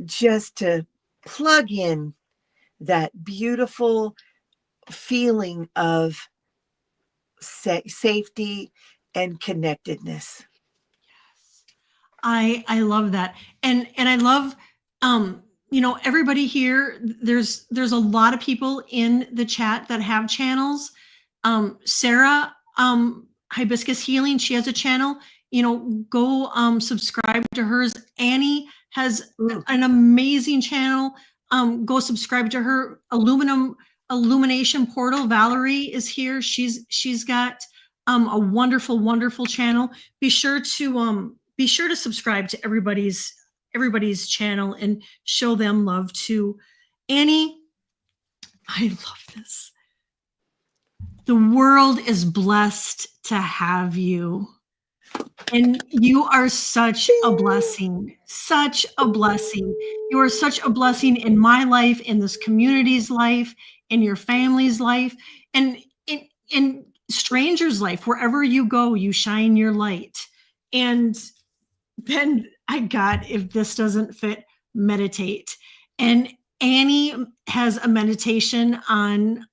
just to plug in that beautiful feeling of safety and connectedness. I love that. And I love everybody here, there's a lot of people in the chat that have channels. Sarah, Hibiscus Healing, she has a channel. Go subscribe to hers. Annie has an amazing channel. Go subscribe to her. Illumination Portal, Valerie is here. She's got a wonderful channel. Be sure to subscribe to everybody's channel and show them love too. Annie, I love this. The world is blessed to have you. And you are such a blessing, such a blessing. You are such a blessing in my life, in this community's life, in your family's life, and in strangers' life. Wherever you go, you shine your light. And then I got, if this doesn't fit, meditate. And Annie has a meditation on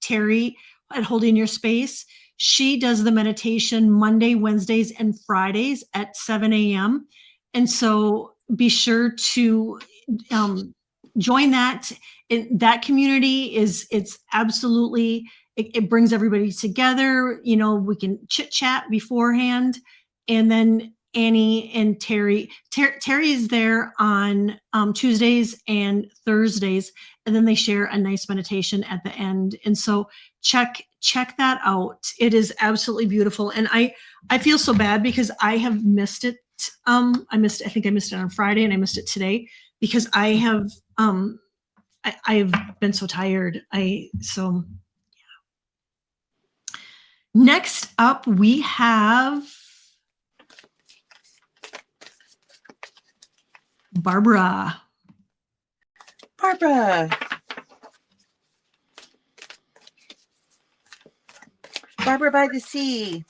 Terry at Holding Your Space. She does the meditation Monday, Wednesdays, and Fridays at 7 a.m. And so be sure to join that. That community it's absolutely, it brings everybody together. We can chit chat beforehand. And then Annie and Terry is there on Tuesdays and Thursdays, and then they share a nice meditation at the end. And so check that out. It is absolutely beautiful. And I feel so bad because I have missed it. I think I missed it on Friday, and I missed it today because I have I've been so tired. Next up we have Barbara. Barbara. Barbara by the sea.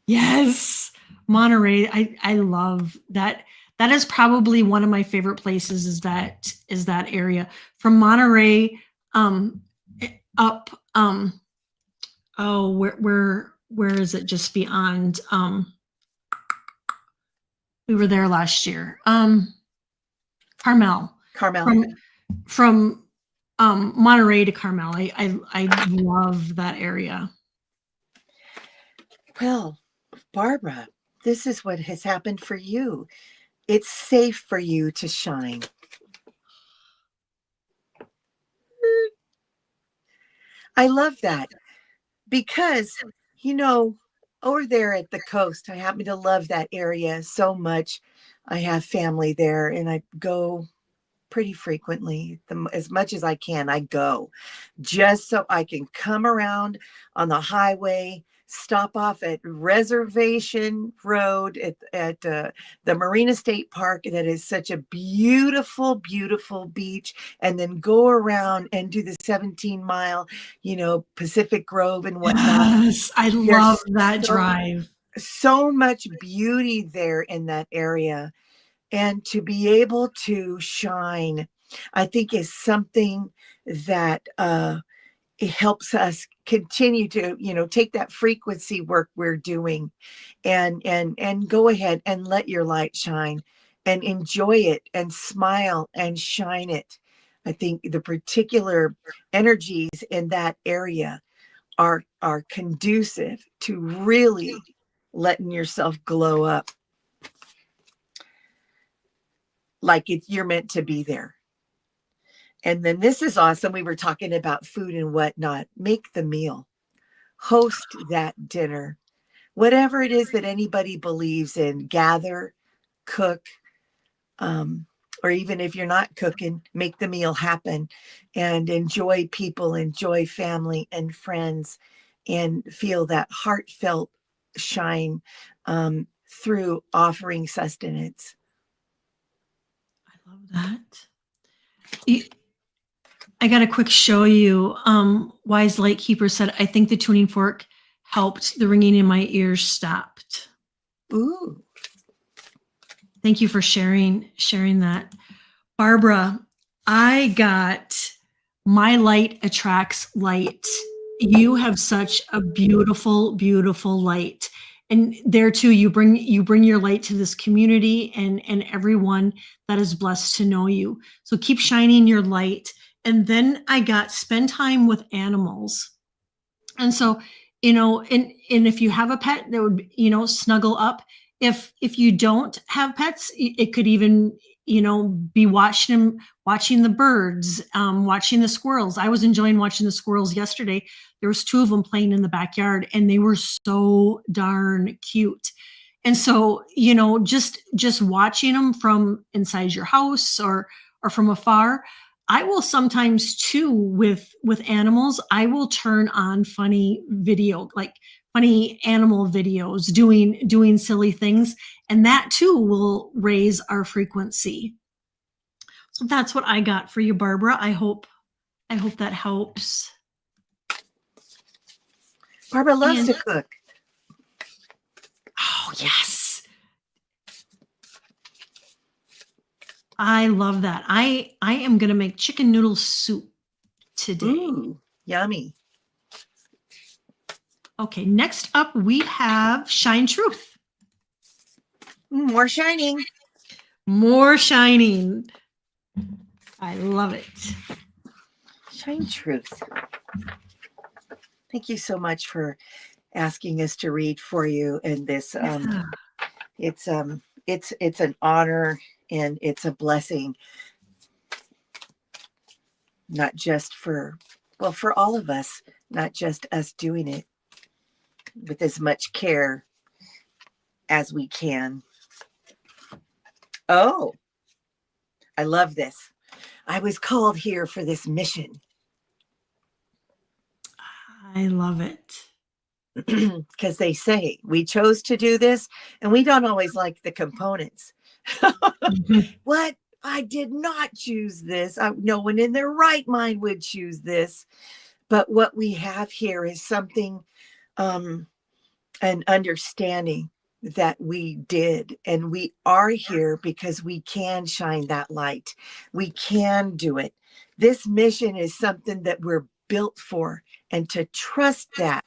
Yes. Monterey. I love that. That is probably one of my favorite places is that area. From Monterey up oh where is it just beyond we were there last year. Carmel. Carmel. From Monterey to Carmel. I love that area. Well, Barbara, this is what has happened for you. It's safe for you to shine. I love that because, you know, over there at the coast, I happen to love that area so much. I have family there and I go pretty frequently. As much as I can, I go just so I can come around on the highway, stop off at Reservation Road at the Marina State Park. That is such a beautiful, beautiful beach. And then go around and do the 17-mile, Pacific Grove and whatnot. Yes, I love that drive. So much beauty there in that area. And to be able to shine, I think is something that it helps us continue to, take that frequency work we're doing and go ahead and let your light shine and enjoy it and smile and shine it. I think the particular energies in that area are conducive to really letting yourself glow up. Like you're meant to be there. And then this is awesome. We were talking about food and whatnot. Make the meal. Host that dinner. Whatever it is that anybody believes in, gather, cook, or even if you're not cooking, make the meal happen and enjoy people, enjoy family and friends, and feel that heartfelt shine through offering sustenance. I love that. I got a quick show you. Wise Lightkeeper said, I think the tuning fork helped. The ringing in my ears stopped. Ooh. Thank you for sharing that. Barbara, I got My Light Attracts Light. You have such a beautiful, beautiful light. And there too, you bring your light to this community and everyone that is blessed to know you. So keep shining your light. And then I got spend time with animals. And so, and if you have a pet that would, snuggle up. If you don't have pets, it could even, be watching the birds, watching the squirrels. I was enjoying watching the squirrels yesterday. There was 2 of them playing in the backyard and they were so darn cute. And so, just watching them from inside your house or from afar. I will sometimes too with animals, I will turn on funny video, like funny animal videos doing silly things. And that too will raise our frequency. So that's what I got for you, Barbara. I hope that helps. Barbara loves to cook. Oh, yes. I love that. I am going to make chicken noodle soup today. Ooh, yummy. Okay, next up we have Shine Truth. More shining. More shining. I love it. Shine Truth. Thank you so much for asking us to read for you in this. It's an honor and it's a blessing. Not just for all of us, not just us doing it with as much care as we can. Oh, I love this. I was called here for this mission. I love it. Because they say we chose to do this and we don't always like the components. What? I did not choose this. No one in their right mind would choose this. But what we have here is something, an understanding that we did, and we are here because we can shine that light. We can do it. This mission is something that we're built for, and to trust that,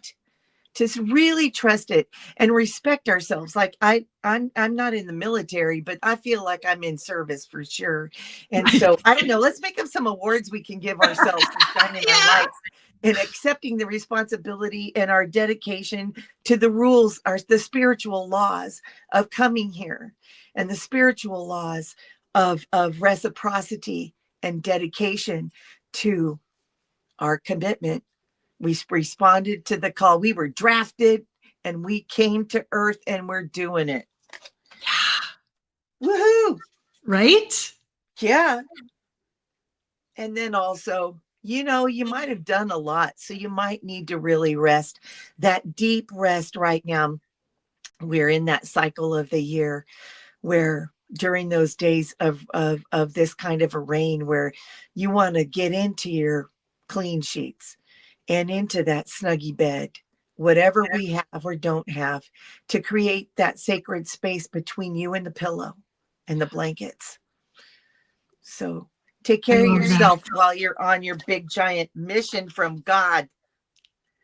to really trust it and respect ourselves. Like I'm not in the military, but I feel like I'm in service for sure. And so I don't know, let's make up some awards we can give ourselves for shining our lights and accepting the responsibility and our dedication to the rules, the spiritual laws of coming here, and the spiritual laws of reciprocity and dedication to our commitment. We responded to the call. We were drafted and we came to Earth, and we're doing it. Yeah. Woohoo! Right? Yeah. And then also, you might have done a lot, so you might need to really rest. That deep rest right now. We're in that cycle of the year where during those days of this kind of a rain, where you want to get into your clean sheets and into that snuggy bed, whatever we have or don't have, to create that sacred space between you and the pillow and the blankets. So take care of yourself while you're on your big giant mission from God.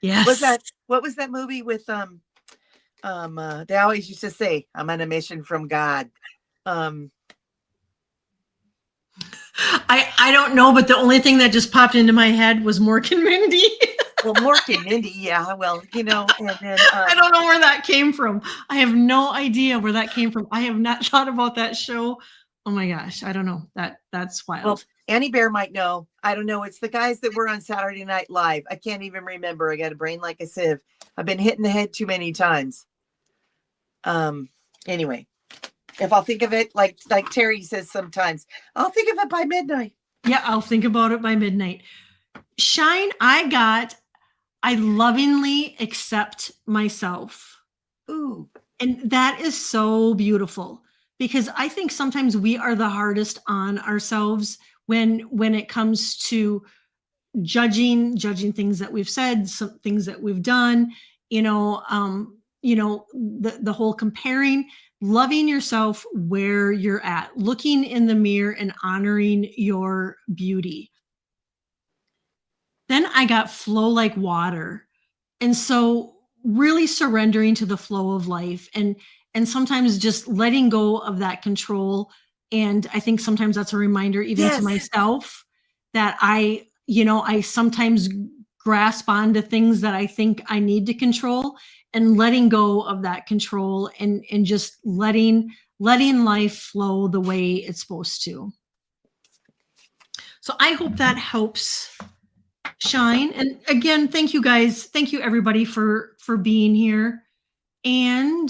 Yes. What was that movie with they always used to say, I'm on a mission from God. I don't know, but the only thing that just popped into my head was Mork and Mindy. Well, Mork and Mindy, yeah. Well, and then I don't know where that came from. I have no idea where that came from. I have not thought about that show. Oh my gosh, I don't know. That's wild. Well, Annie Bear might know. I don't know. It's the guys that were on Saturday Night Live. I can't even remember. I got a brain like a sieve. I've been hitting the head too many times. Anyway, if I'll think of it, like Terry says sometimes, I'll think of it by midnight. Yeah, I'll think about it by midnight. Shine, I lovingly accept myself. Ooh. And that is so beautiful, because I think sometimes we are the hardest on ourselves when it comes to judging things that we've said, some things that we've done, the whole comparing. Loving yourself where you're at, looking in the mirror and honoring your beauty. Then I got flow like water. And so really surrendering to the flow of life, and sometimes just letting go of that control. And I think sometimes that's a reminder even to myself that I sometimes grasp onto things that I think I need to control, and letting go of that control, and just letting life flow the way it's supposed to. So I hope that helps, Shine. And again, thank you guys. Thank you everybody for being here. And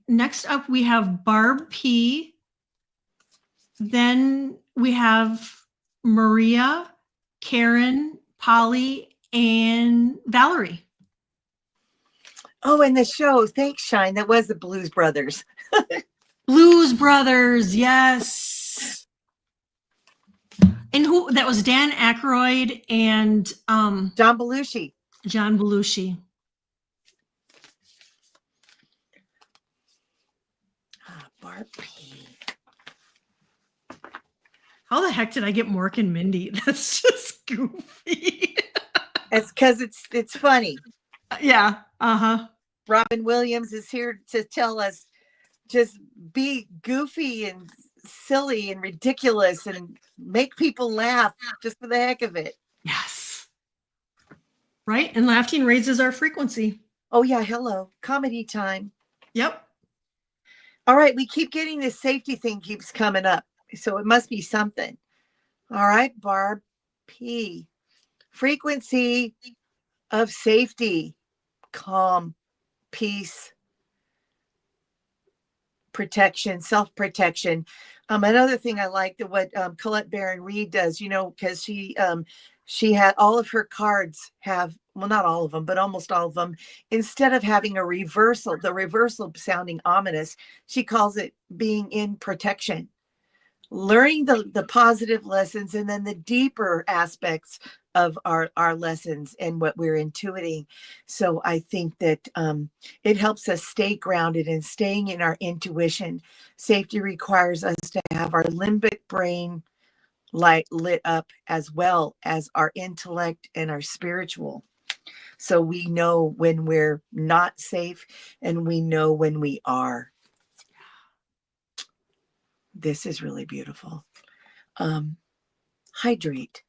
next up, we have Barb P. Then we have Maria, Karen, Polly, and Valerie. Oh, and the show. Thanks, Shine. That was the Blues Brothers. Blues Brothers, yes. And that was Dan Aykroyd and John Belushi. John Belushi. Barb P. How the heck did I get Mork and Mindy? That's just goofy. It's because it's funny. Yeah. Uh-huh. Robin Williams is here to tell us, just be goofy and silly and ridiculous and make people laugh just for the heck of it. Yes. Right? And laughing raises our frequency. Oh, yeah. Hello. Comedy time. Yep. All right. We keep getting this safety thing keeps coming up. So it must be something. All right. Barb P. Frequency of safety, calm, peace, protection, self-protection. Another thing I like what Colette Baron Reed does, because she had all of her cards have well, not all of them, but almost all of them, instead of having a reversal, the reversal sounding ominous, she calls it being in protection. Learning the positive lessons and then the deeper aspects of our lessons and what we're intuiting. So I think that it helps us stay grounded and staying in our intuition. Safety requires us to have our limbic brain light lit up as well as our intellect and our spiritual. So we know when we're not safe and we know when we are. This is really beautiful. Hydrate.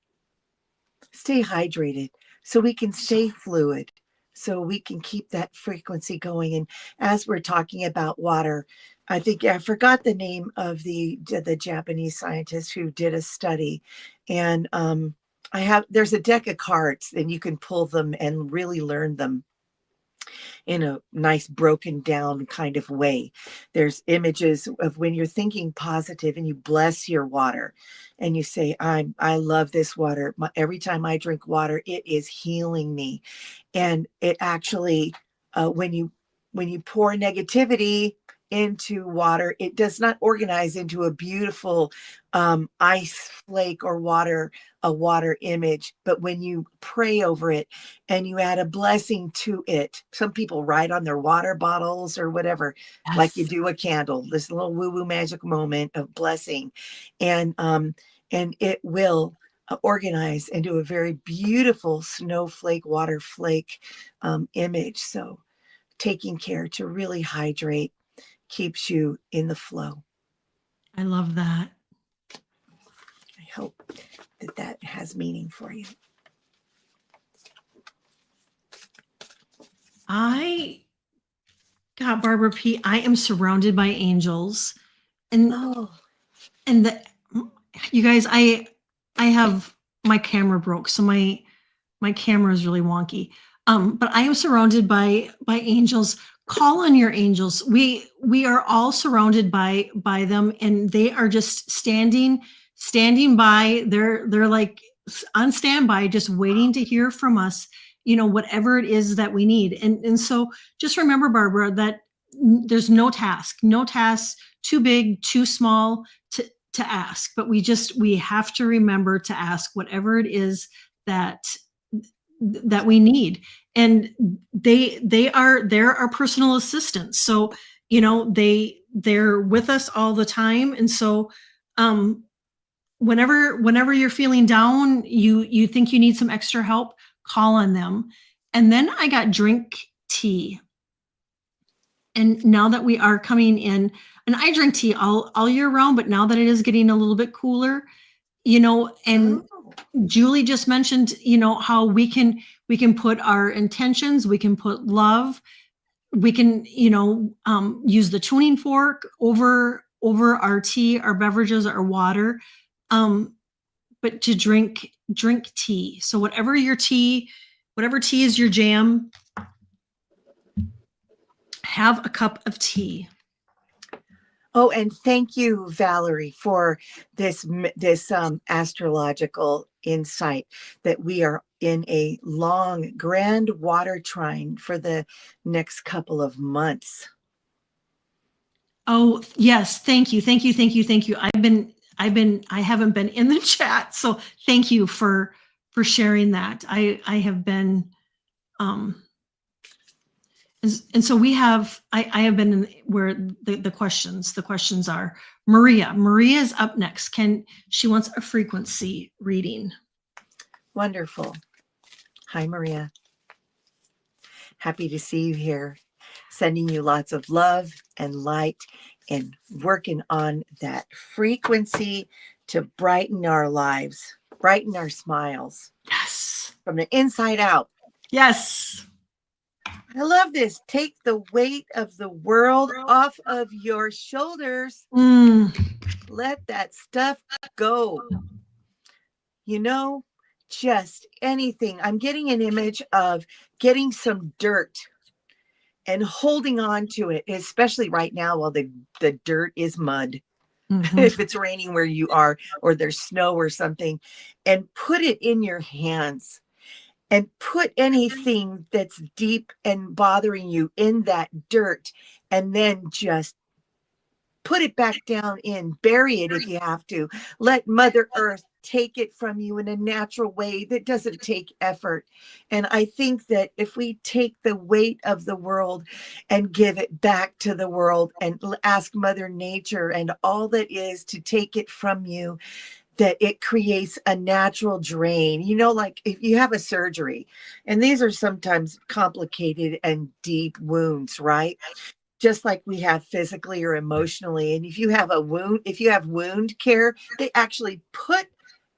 Stay hydrated so we can stay fluid, so we can keep that frequency going. And as we're talking about water, I think I forgot the name of the Japanese scientist who did a study, and there's a deck of cards and you can pull them and really learn them in a nice broken down kind of way. There's images of when you're thinking positive and you bless your water and you say, I love this water. Every time I drink water, it is healing me. And it actually, when you pour negativity into water, it does not organize into a beautiful ice flake or a water image. But when you pray over it and you add a blessing to it, some people write on their water bottles or whatever, Yes. like you do a candle, this little woo-woo magic moment of blessing. And it will organize into a very beautiful snowflake, water flake image. So taking care to really hydrate keeps you in the flow. I love that. I hope that has meaning for you. Barbara P., I am surrounded by angels. And you guys, I have, my camera broke, so my camera is really wonky. But I am surrounded by angels. Call on your angels. We are all surrounded by them, and they are just standing by. They're like on standby, just waiting to hear from us, whatever it is that we need. And so just remember, Barbara, that there's no task too big, too small to ask, but we have to remember to ask whatever it is that we need. And they're our personal assistants. So, they're with us all the time. And so, whenever you're feeling down, you think you need some extra help, call on them. And then I got drink tea. And now that we are coming in, and I drink tea all year round, but now that it is getting a little bit cooler, and Julie just mentioned, how we can put our intentions, we can put love, we can, use the tuning fork over our tea, our beverages, our water, but to drink tea. So whatever tea is your jam, have a cup of tea. Oh, and thank you, Valerie, for this astrological insight that we are in a long, grand water trine for the next couple of months. Oh, yes. Thank you. I haven't been in the chat. So thank you for sharing that. I have been, and so I have been in where the questions are. Maria is up next. She wants a frequency reading. Wonderful. Hi, Maria. Happy to see you here. Sending you lots of love and light and working on that frequency to brighten our lives, brighten our smiles. Yes. From the inside out. Yes. I love this. Take the weight of the world off of your shoulders. Let that stuff go. Just anything. I'm getting an image of getting some dirt and holding on to it, especially right now while the dirt is mud. Mm-hmm. If it's raining where you are, or there's snow or something, and put it in your hands and put anything that's deep and bothering you in that dirt, and then just put it back down in, bury it if you have to. Let Mother Earth take it from you in a natural way that doesn't take effort. And I think that if we take the weight of the world and give it back to the world and ask Mother Nature and all that is to take it from you, that it creates a natural drain. You know, like if you have a surgery, and these are sometimes complicated and deep wounds, right? Just like we have physically or emotionally. And if you have a wound, if you have wound care, they actually put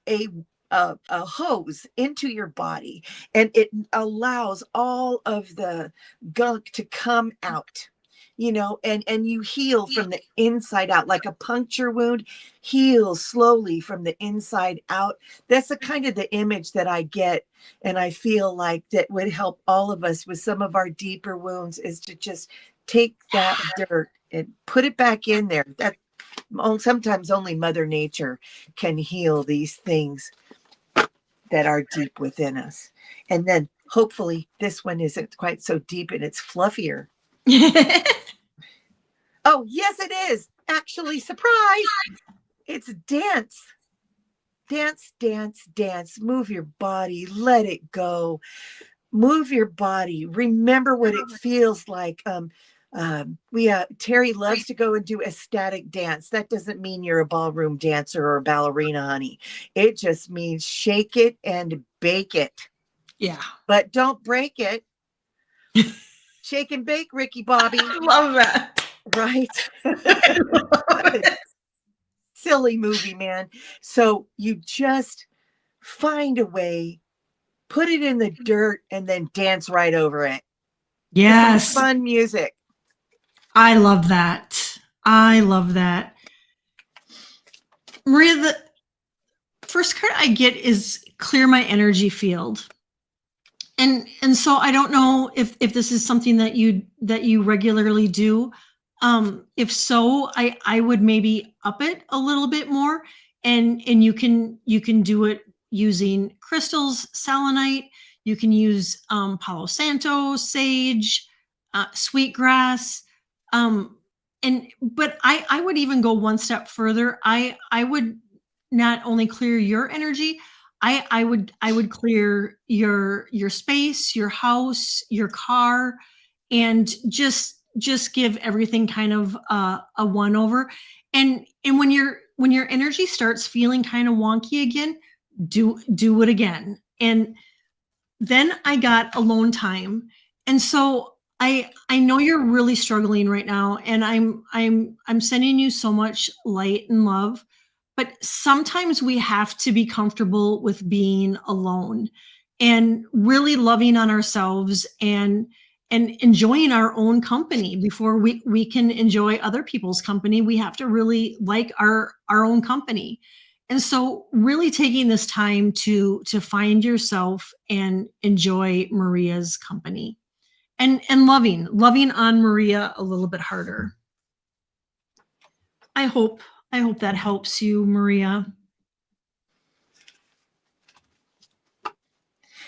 a a hose into your body, and it allows all of the gunk to come out, you know, and you heal from the inside out. Like a puncture wound heals slowly from the inside out. That's the kind of the image that I get, and I feel like that would help all of us with some of our deeper wounds, is to just take that dirt and put it back in there. That sometimes only Mother Nature can heal these things that are deep within us. And then hopefully this one isn't quite so deep and it's fluffier. Oh, yes, it is. Actually, surprise. It's dance. Dance, dance, dance. Move your body. Let it go. Move your body. Remember what it feels like. Terry loves to go and do ecstatic dance. That doesn't mean you're a ballroom dancer or a ballerina, honey. It just means shake it and bake it. Yeah. But don't break it. Shake and bake, Ricky Bobby. I love that. Right? Silly movie, man. So you just find a way, put it in the dirt, and then dance right over it. Yes. Fun music. I love that. I love that. Maria, the first card I get is clear my energy field. And so I don't know if this is something that you regularly do. If so, I would maybe up it a little bit more, and you can do it using crystals, selenite. You can use Palo Santo, sage, sweetgrass, but I would even go one step further. I would not only clear your energy, I would clear your space, your house, your car, and just give everything kind of a one over. And when your energy starts feeling kind of wonky again, do it again. And then I got alone time. And so I know you're really struggling right now, and I'm sending you so much light and love. But sometimes we have to be comfortable with being alone and really loving on ourselves and enjoying our own company before we can enjoy other people's company. We have to really like our own company. And so really taking this time to find yourself and enjoy Maria's company, and loving on Maria a little bit harder. I hope that helps you, Maria.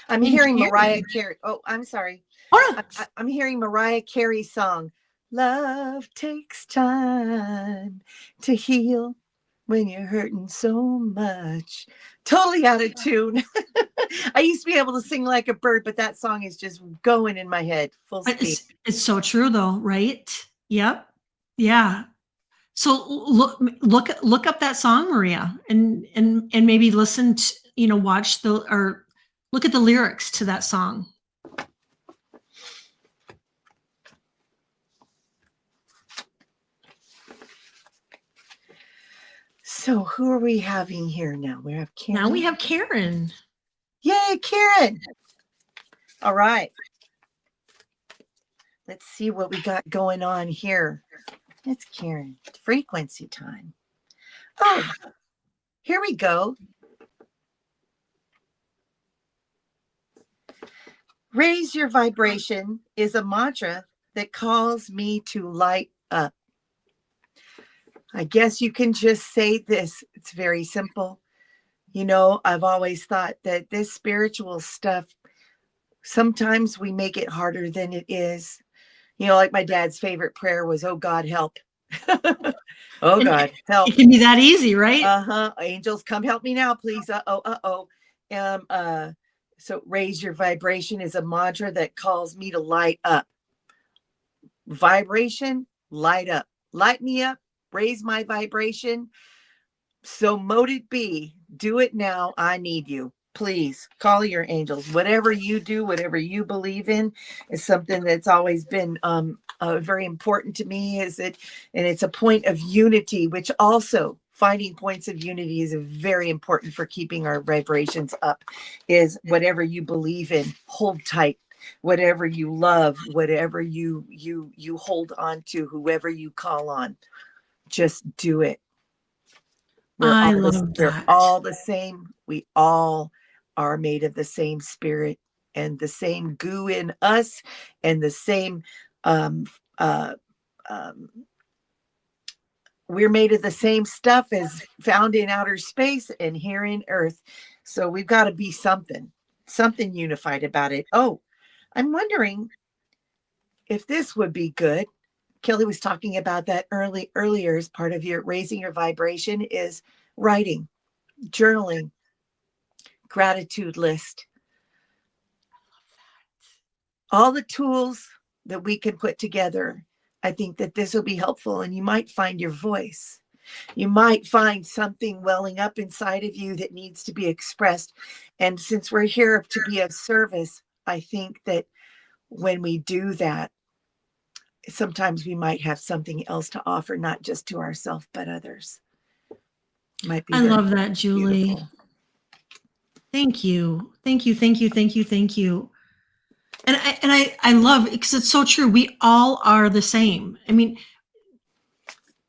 I'm hearing Mariah Carey. Oh, I'm sorry. Oh, no. I'm hearing Mariah Carey's song. Love takes time to heal when you're hurting so much. Totally out of tune. I used to be able to sing like a bird, but that song is just going in my head full speed. It's so true though, right? Yep. Yeah. So look up that song, Maria, and maybe listen to, watch or look at the lyrics to that song. So who are we having here now? We have Karen. Now we have Karen. Yay, Karen. All right. Let's see what we got going on here. It's Karen. Frequency time. Oh, here we go. Raise your vibration is a mantra that calls me to light up. I guess you can just say this. It's very simple. I've always thought that this spiritual stuff, Sometimes we make it harder than it is. You know, like my dad's favorite prayer was, "Oh God, help." Oh And God, it help. can be that easy, right? Uh-huh. Angels, come help me now, please. Uh-oh, uh-oh. Um, uh, so raise your vibration is a mantra that calls me to light up. Vibration, light up. Light me up, raise my vibration. So mote it be. Do it now. I need you. Please call your angels. Whatever you do, whatever you believe in, is something that's always been very important to me. Is it, and it's a point of unity, which also finding points of unity is very important for keeping our vibrations up. Is whatever you believe in, hold tight. Whatever you love, whatever you hold on to, whoever you call on, just do it. I love We're that. all the same. We all are made of the same spirit and the same goo in us and the same um uh um we're made of the same stuff as found in outer space and here in earth. So we've got to be something unified about it. Oh, I'm wondering if this would be good. Kelly was talking about that earlier as part of your raising your vibration is writing, journaling, gratitude list, all the tools that we can put together. I think that this will be helpful, and you might find your voice. You might find something welling up inside of you that needs to be expressed. And since we're here to be of service, I think that when we do that, sometimes we might have something else to offer, not just to ourselves, but others. Might be I very love that, Julie. beautiful. Thank you. Thank you. Thank you. Thank you. Thank you. And I love it because it's so true. We all are the same. I mean,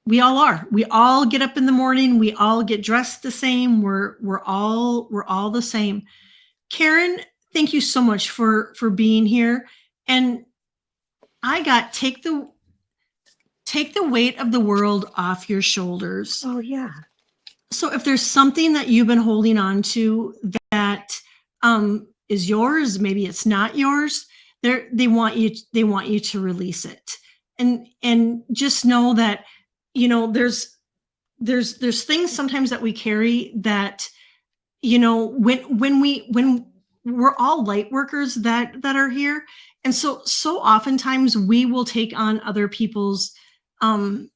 we all are. We all get up in the morning. We all get dressed the same. We're all the same. Karen, thank you so much for being here. And I got take the weight of the world off your shoulders. Oh, yeah. So if there's something that you've been holding on to that is yours, maybe it's not yours, they want you to release it. And just know that, there's things sometimes that we carry that, when we're all light workers that are here. And so oftentimes we will take on other people's um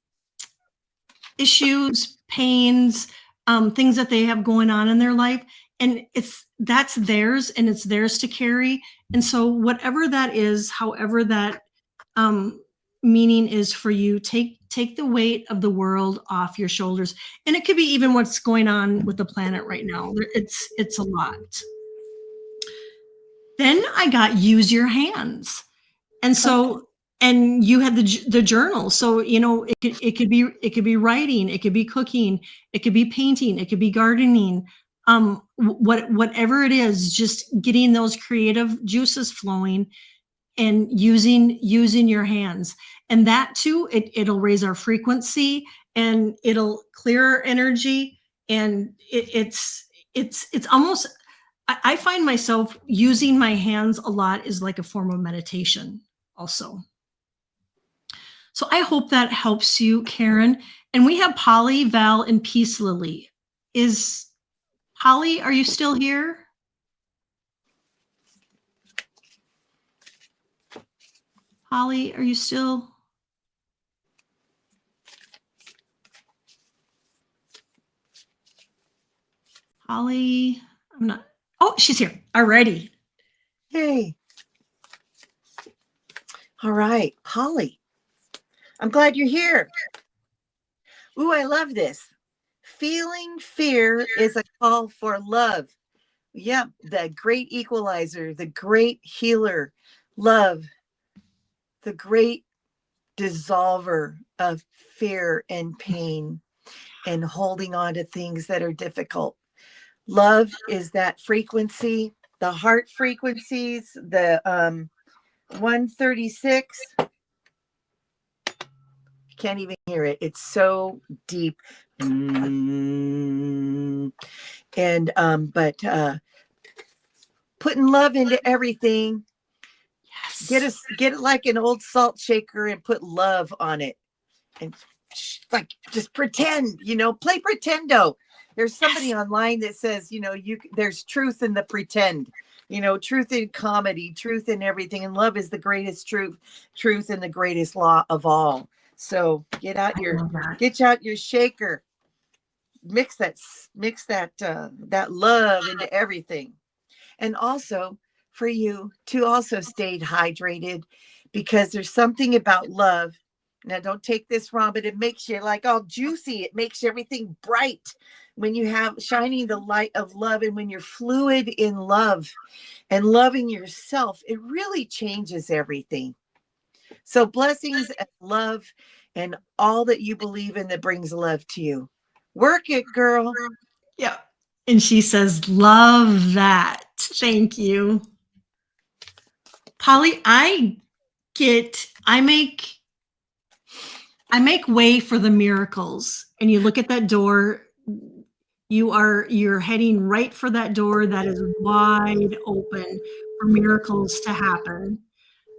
issues, pains, things that they have going on in their life. And that's theirs and it's theirs to carry. And so whatever that is, however that um, meaning is for you, take the weight of the world off your shoulders. And it could be even what's going on with the planet right now. It's a lot. Then I got use your hands. And Okay. so, and you had the journal. So, it could be writing, it could be cooking, it could be painting, it could be gardening. Whatever it is, just getting those creative juices flowing and using your hands. And that too, it'll raise our frequency and it'll clear our energy. And it's almost, I find myself using my hands a lot is like a form of meditation also. So I hope that helps you, Karen. And we have Polly, Val, and Peace Lily. Is Polly, are you still here? Polly, are you still? Polly, I'm not. Oh, she's here. Alrighty. Yay. All right, Polly. I'm glad you're here. Ooh, I love this. Feeling fear is a call for love. Yep, the great equalizer, the great healer, love, the great dissolver of fear and pain and holding on to things that are difficult. Love is that frequency, the heart frequencies, the 136. Can't even hear it. It's so deep. And but putting love into everything. Yes. Get it like an old salt shaker and put love on it. And like just pretend, play pretendo. There's somebody online that says, there's truth in the pretend, truth in comedy, truth in everything. And love is the greatest truth and the greatest law of all. So get out your shaker, mix that that love into everything. And also for you to also stay hydrated, because there's something about love. Now, don't take this wrong, but it makes you like all juicy. It makes everything bright when you have shining the light of love. And when you're fluid in love and loving yourself, it really changes everything. So blessings and love and all that you believe in that brings love to you. Work it, girl. Yeah. And she says, love that. Thank you. Polly, I make way for the miracles. And you look at that door, you're heading right for that door that is wide open for miracles to happen.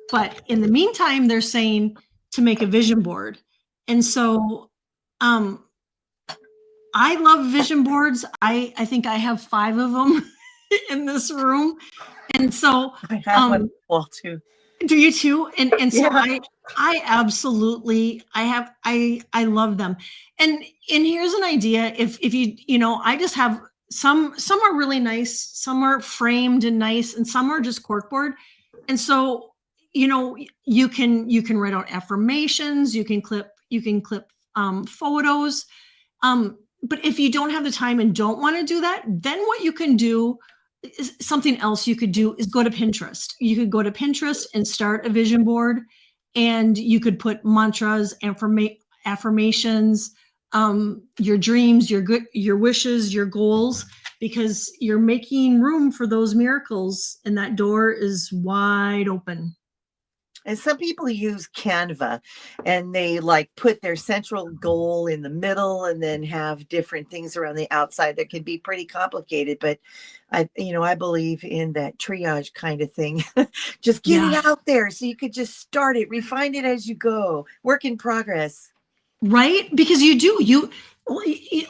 But in the meantime, they're saying to make a vision board. And so I love vision boards. I think I have 5 of them in this room. And so I have one wall too. do you too? And so Yeah. I absolutely I love them. And here's an idea. If I just have some are really nice, some are framed and nice, and some are just corkboard. And so, you can write out affirmations, you can clip photos. But if you don't have the time and don't want to do that, then what you can do is something else you could do is go to Pinterest. You could go to Pinterest and start a vision board, and you could put mantras, affirmations, your dreams, your wishes, your goals, because you're making room for those miracles, and that door is wide open. And some people use Canva, and they like put their central goal in the middle and then have different things around the outside that can be pretty complicated. But I believe in that triage kind of thing. Just get it out there so you could just start it, refine it as you go, work in progress. Right? Because you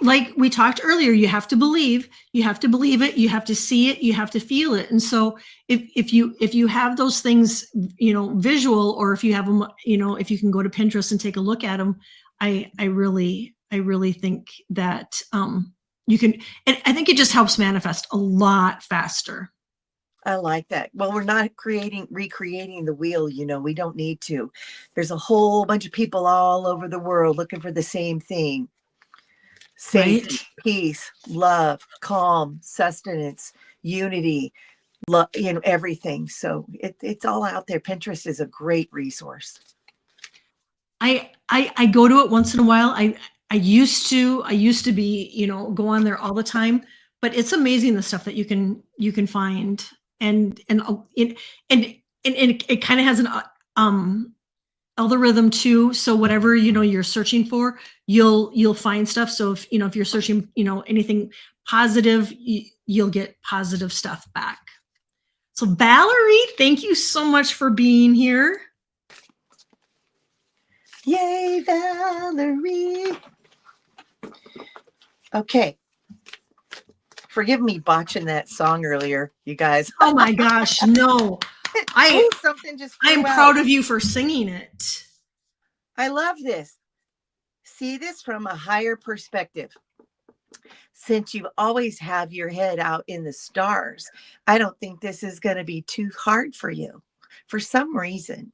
like we talked earlier, you have to believe it, you have to see it, you have to feel it. And so if you have those things, visual, or if you have them, if you can go to Pinterest and take a look at them, I really think that you can, and I think it just helps manifest a lot faster. I like that. Well, we're not recreating the wheel. We don't need to. There's a whole bunch of people all over the world looking for the same thing. Safety, right? Peace, love, calm, sustenance, unity, love, everything. So it's all out there. Pinterest is a great resource. I go to it once in a while. I used to be, go on there all the time, but it's amazing the stuff that you can find. And it kind of has an algorithm too. So whatever you're searching for, you'll find stuff. So if you're searching anything positive, you'll get positive stuff back. So Valerie, thank you so much for being here. Yay, Valerie. Okay. Forgive me botching that song earlier, you guys. Oh my gosh, no. Something just I'm proud of you for singing it. I love this. See this from a higher perspective. Since you always have your head out in the stars, I don't think this is going to be too hard for you for some reason.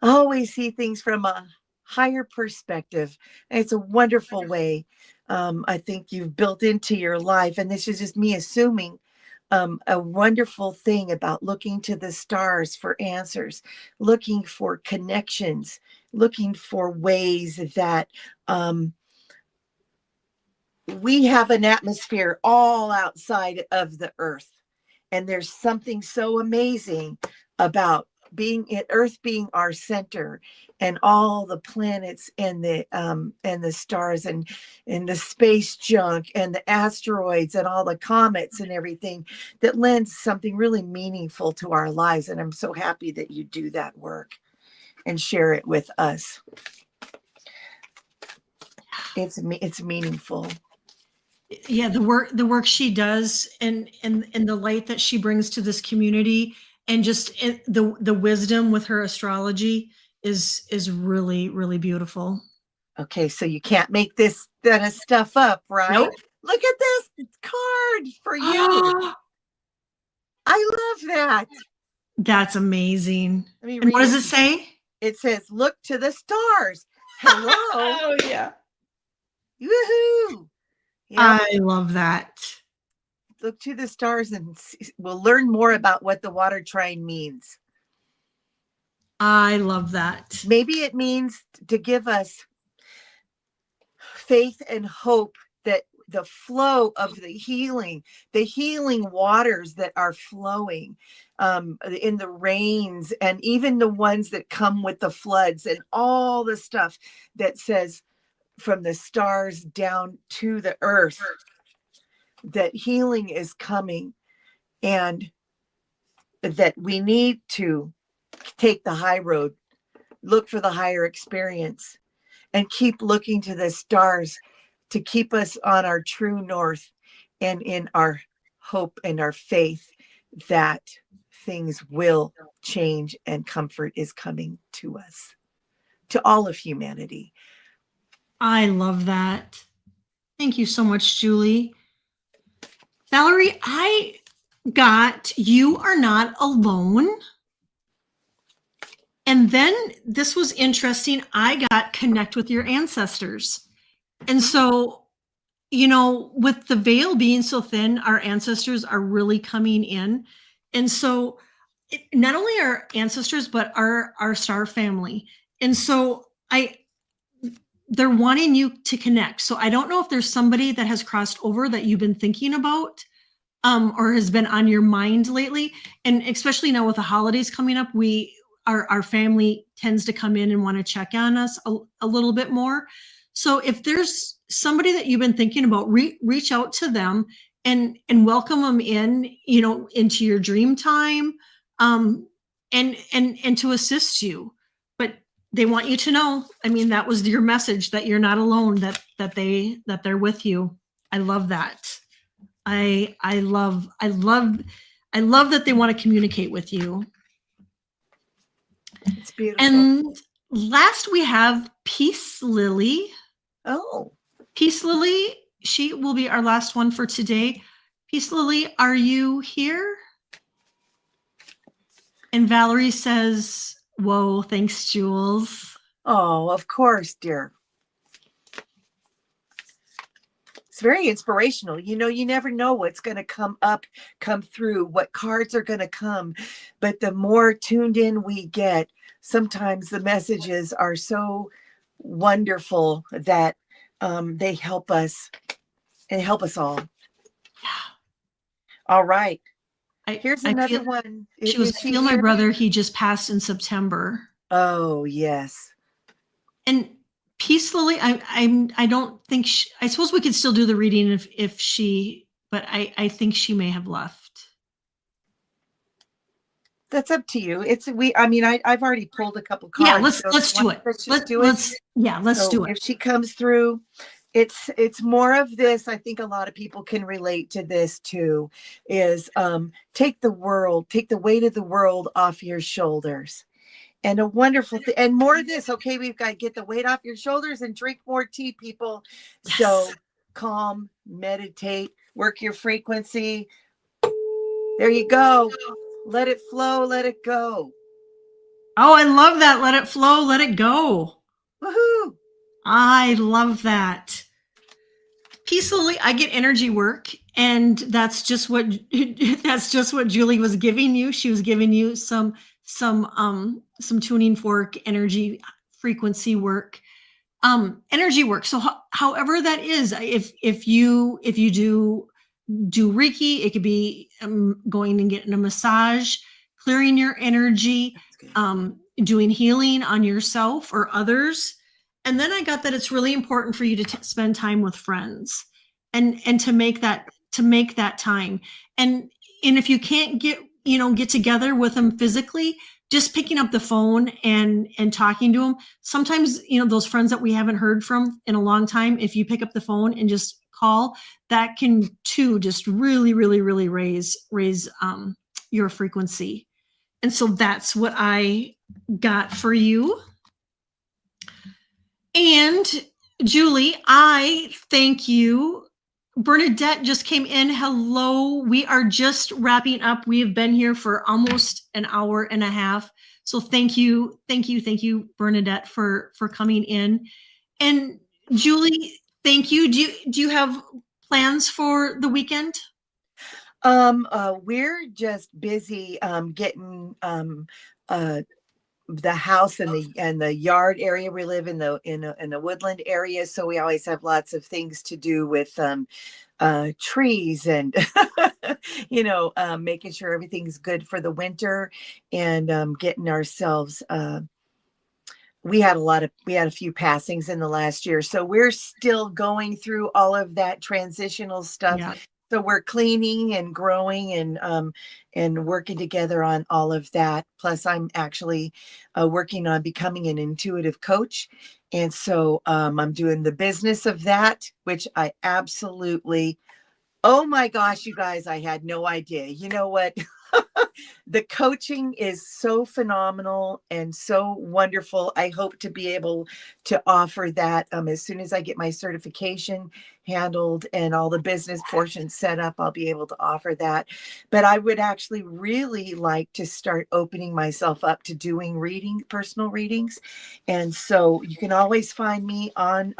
Always see things from a higher perspective. And it's a wonderful way. I think you've built into your life, and this is just me assuming, a wonderful thing about looking to the stars for answers, looking for connections, looking for ways that we have an atmosphere all outside of the earth. And there's something so amazing about Earth being our center, and all the planets and the stars and the space junk and the asteroids and all the comets and everything, that lends something really meaningful to our lives. And I'm so happy that you do that work and share it with us. It's meaningful. Yeah, the work she does, and the light that she brings to this community, and just the wisdom with her astrology is really, really beautiful. Okay, so you can't make this kind of stuff up, right? Nope. Look at this card for you. I love that. That's amazing. Let me And read what does it say? It says, "Look to the stars." Hello. Oh yeah. Woohoo. Yep. I love that. Look to the stars, and we'll learn more about what the water trine means. I love that. Maybe it means to give us faith and hope that the flow of the healing waters that are flowing in the rains, and even the ones that come with the floods, and all the stuff that says from the stars down to the earth, that healing is coming, and that we need to take the high road, look for the higher experience, and keep looking to the stars to keep us on our true north, and in our hope and our faith that things will change and comfort is coming to us, to all of humanity. I love that. Thank you so much, Julie. Valerie, I got "You Are Not Alone." And then this was interesting. I got "Connect with Your Ancestors." And so, with the veil being so thin, our ancestors are really coming in. And so not only our ancestors, but our star family. And so they're wanting you to connect. So I don't know if there's somebody that has crossed over that you've been thinking about, or has been on your mind lately. And especially now with the holidays coming up, our family tends to come in and want to check on us a little bit more. So if there's somebody that you've been thinking about, reach out to them and welcome them in, into your dream time, and to assist you. But they want you to know, that was your message, that you're not alone, that they're with you. I love that. I love that they want to communicate with you. It's beautiful. And last we have Peace Lily. Oh, Peace Lily, she will be our last one for today. Peace Lily, are you here? And Valerie says, "Whoa, thanks, Jules." Oh, of course, dear. It's very inspirational. You never know what's going to come through, what cards are going to come. But the more tuned in we get, sometimes the messages are so wonderful that they help us and help us all. Yeah. All right. Here's another one. She was, "I feel my brother, he just passed in September." Oh, yes. And Peace Lily, I don't think I suppose we could still do the reading if she, but I think she may have left. That's up to you. I've already pulled a couple cards. Yeah, let's do it. Let's do it. Let's do it. If she comes through, it's more of this. I think a lot of people can relate to this too, is take the weight of the world off your shoulders. And a wonderful thing, and more of this. Okay, we've got to get the weight off your shoulders and drink more tea, people. Yes. So calm, meditate, work your frequency. There you go. Let it flow, let it go. Oh, I love that. Let it flow, let it go. Woohoo. I love that. Peace Lily, I get energy work, and that's just what Julie was giving you. She was giving you some tuning fork energy frequency work, energy work. So however that is, if you do Reiki, it could be going and getting a massage, clearing your energy, That's good. doing healing on yourself or others. And then I got that it's really important for you to spend time with friends and to make that time. And if you can't get together with them physically, just picking up the phone and talking to them. Sometimes, those friends that we haven't heard from in a long time, if you pick up the phone and just call, that can too just really, really, really raise your frequency. And so that's what I got for you. And Julie, I thank you. Bernadette just came in. Hello. We are just wrapping up. We have been here for almost an hour and a half. So thank you, Bernadette, for coming in. And Julie, thank you. Do you have plans for the weekend? We're just busy getting the house and the yard area. We live in the woodland area, so we always have lots of things to do with trees and making sure everything's good for the winter, and getting ourselves we had a few passings in the last year, so we're still going through all of that transitional stuff. Yeah. So we're cleaning and growing and working together on all of that. Plus, I'm actually working on becoming an intuitive coach. And so I'm doing the business of that, which I absolutely, oh my gosh, you guys, I had no idea. You know what? The coaching is so phenomenal and so wonderful. I hope to be able to offer that as soon as I get my certification handled and all the business portions set up. I'll be able to offer that. But I would actually really like to start opening myself up to doing personal readings. And so you can always find me on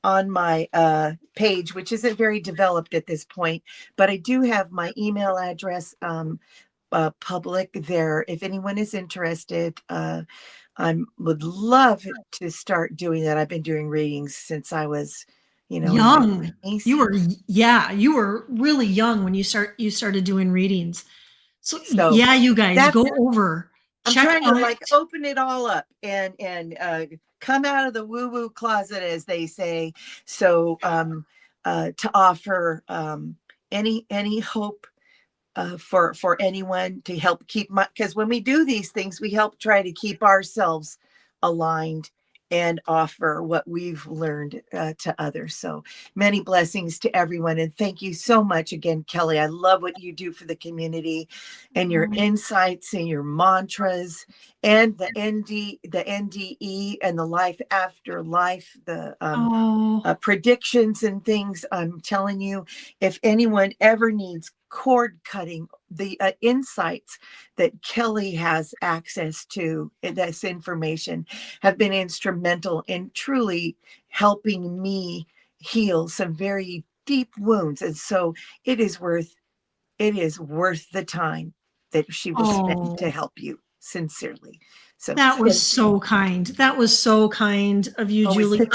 my page, which isn't very developed at this point, but I do have my email address public there. If anyone is interested, I would love to start doing that. I've been doing readings since I was, young. You were really young when you started doing readings. So yeah, you guys go over. I'm trying to open it all up and come out of the woo-woo closet, as they say. So to offer any hope for anyone, to help keep because when we do these things, we help try to keep ourselves aligned and offer what we've learned to others. So many blessings to everyone. And thank you so much again, Kelly. I love what you do for the community and your insights and your mantras and the NDE and the life after life, the predictions and things. I'm telling you, if anyone ever needs cord cutting, the insights that Kelly has access to, this information, have been instrumental in truly helping me heal some very deep wounds. And so it is worth the time that she will spend to help you, sincerely. So that was so kind. That was so kind of you, Julie.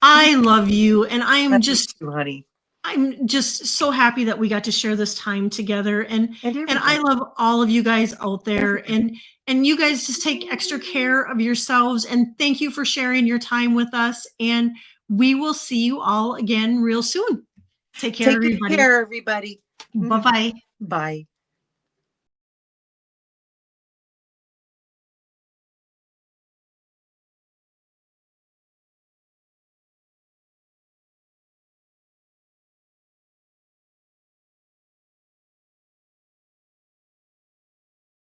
I love you, and I'm just too, honey. I'm just so happy that we got to share this time together, and I love all of you guys out there, and you guys just take extra care of yourselves, and thank you for sharing your time with us, and we will see you all again real soon. Take care, everybody. Take care, everybody. Bye-bye. Bye.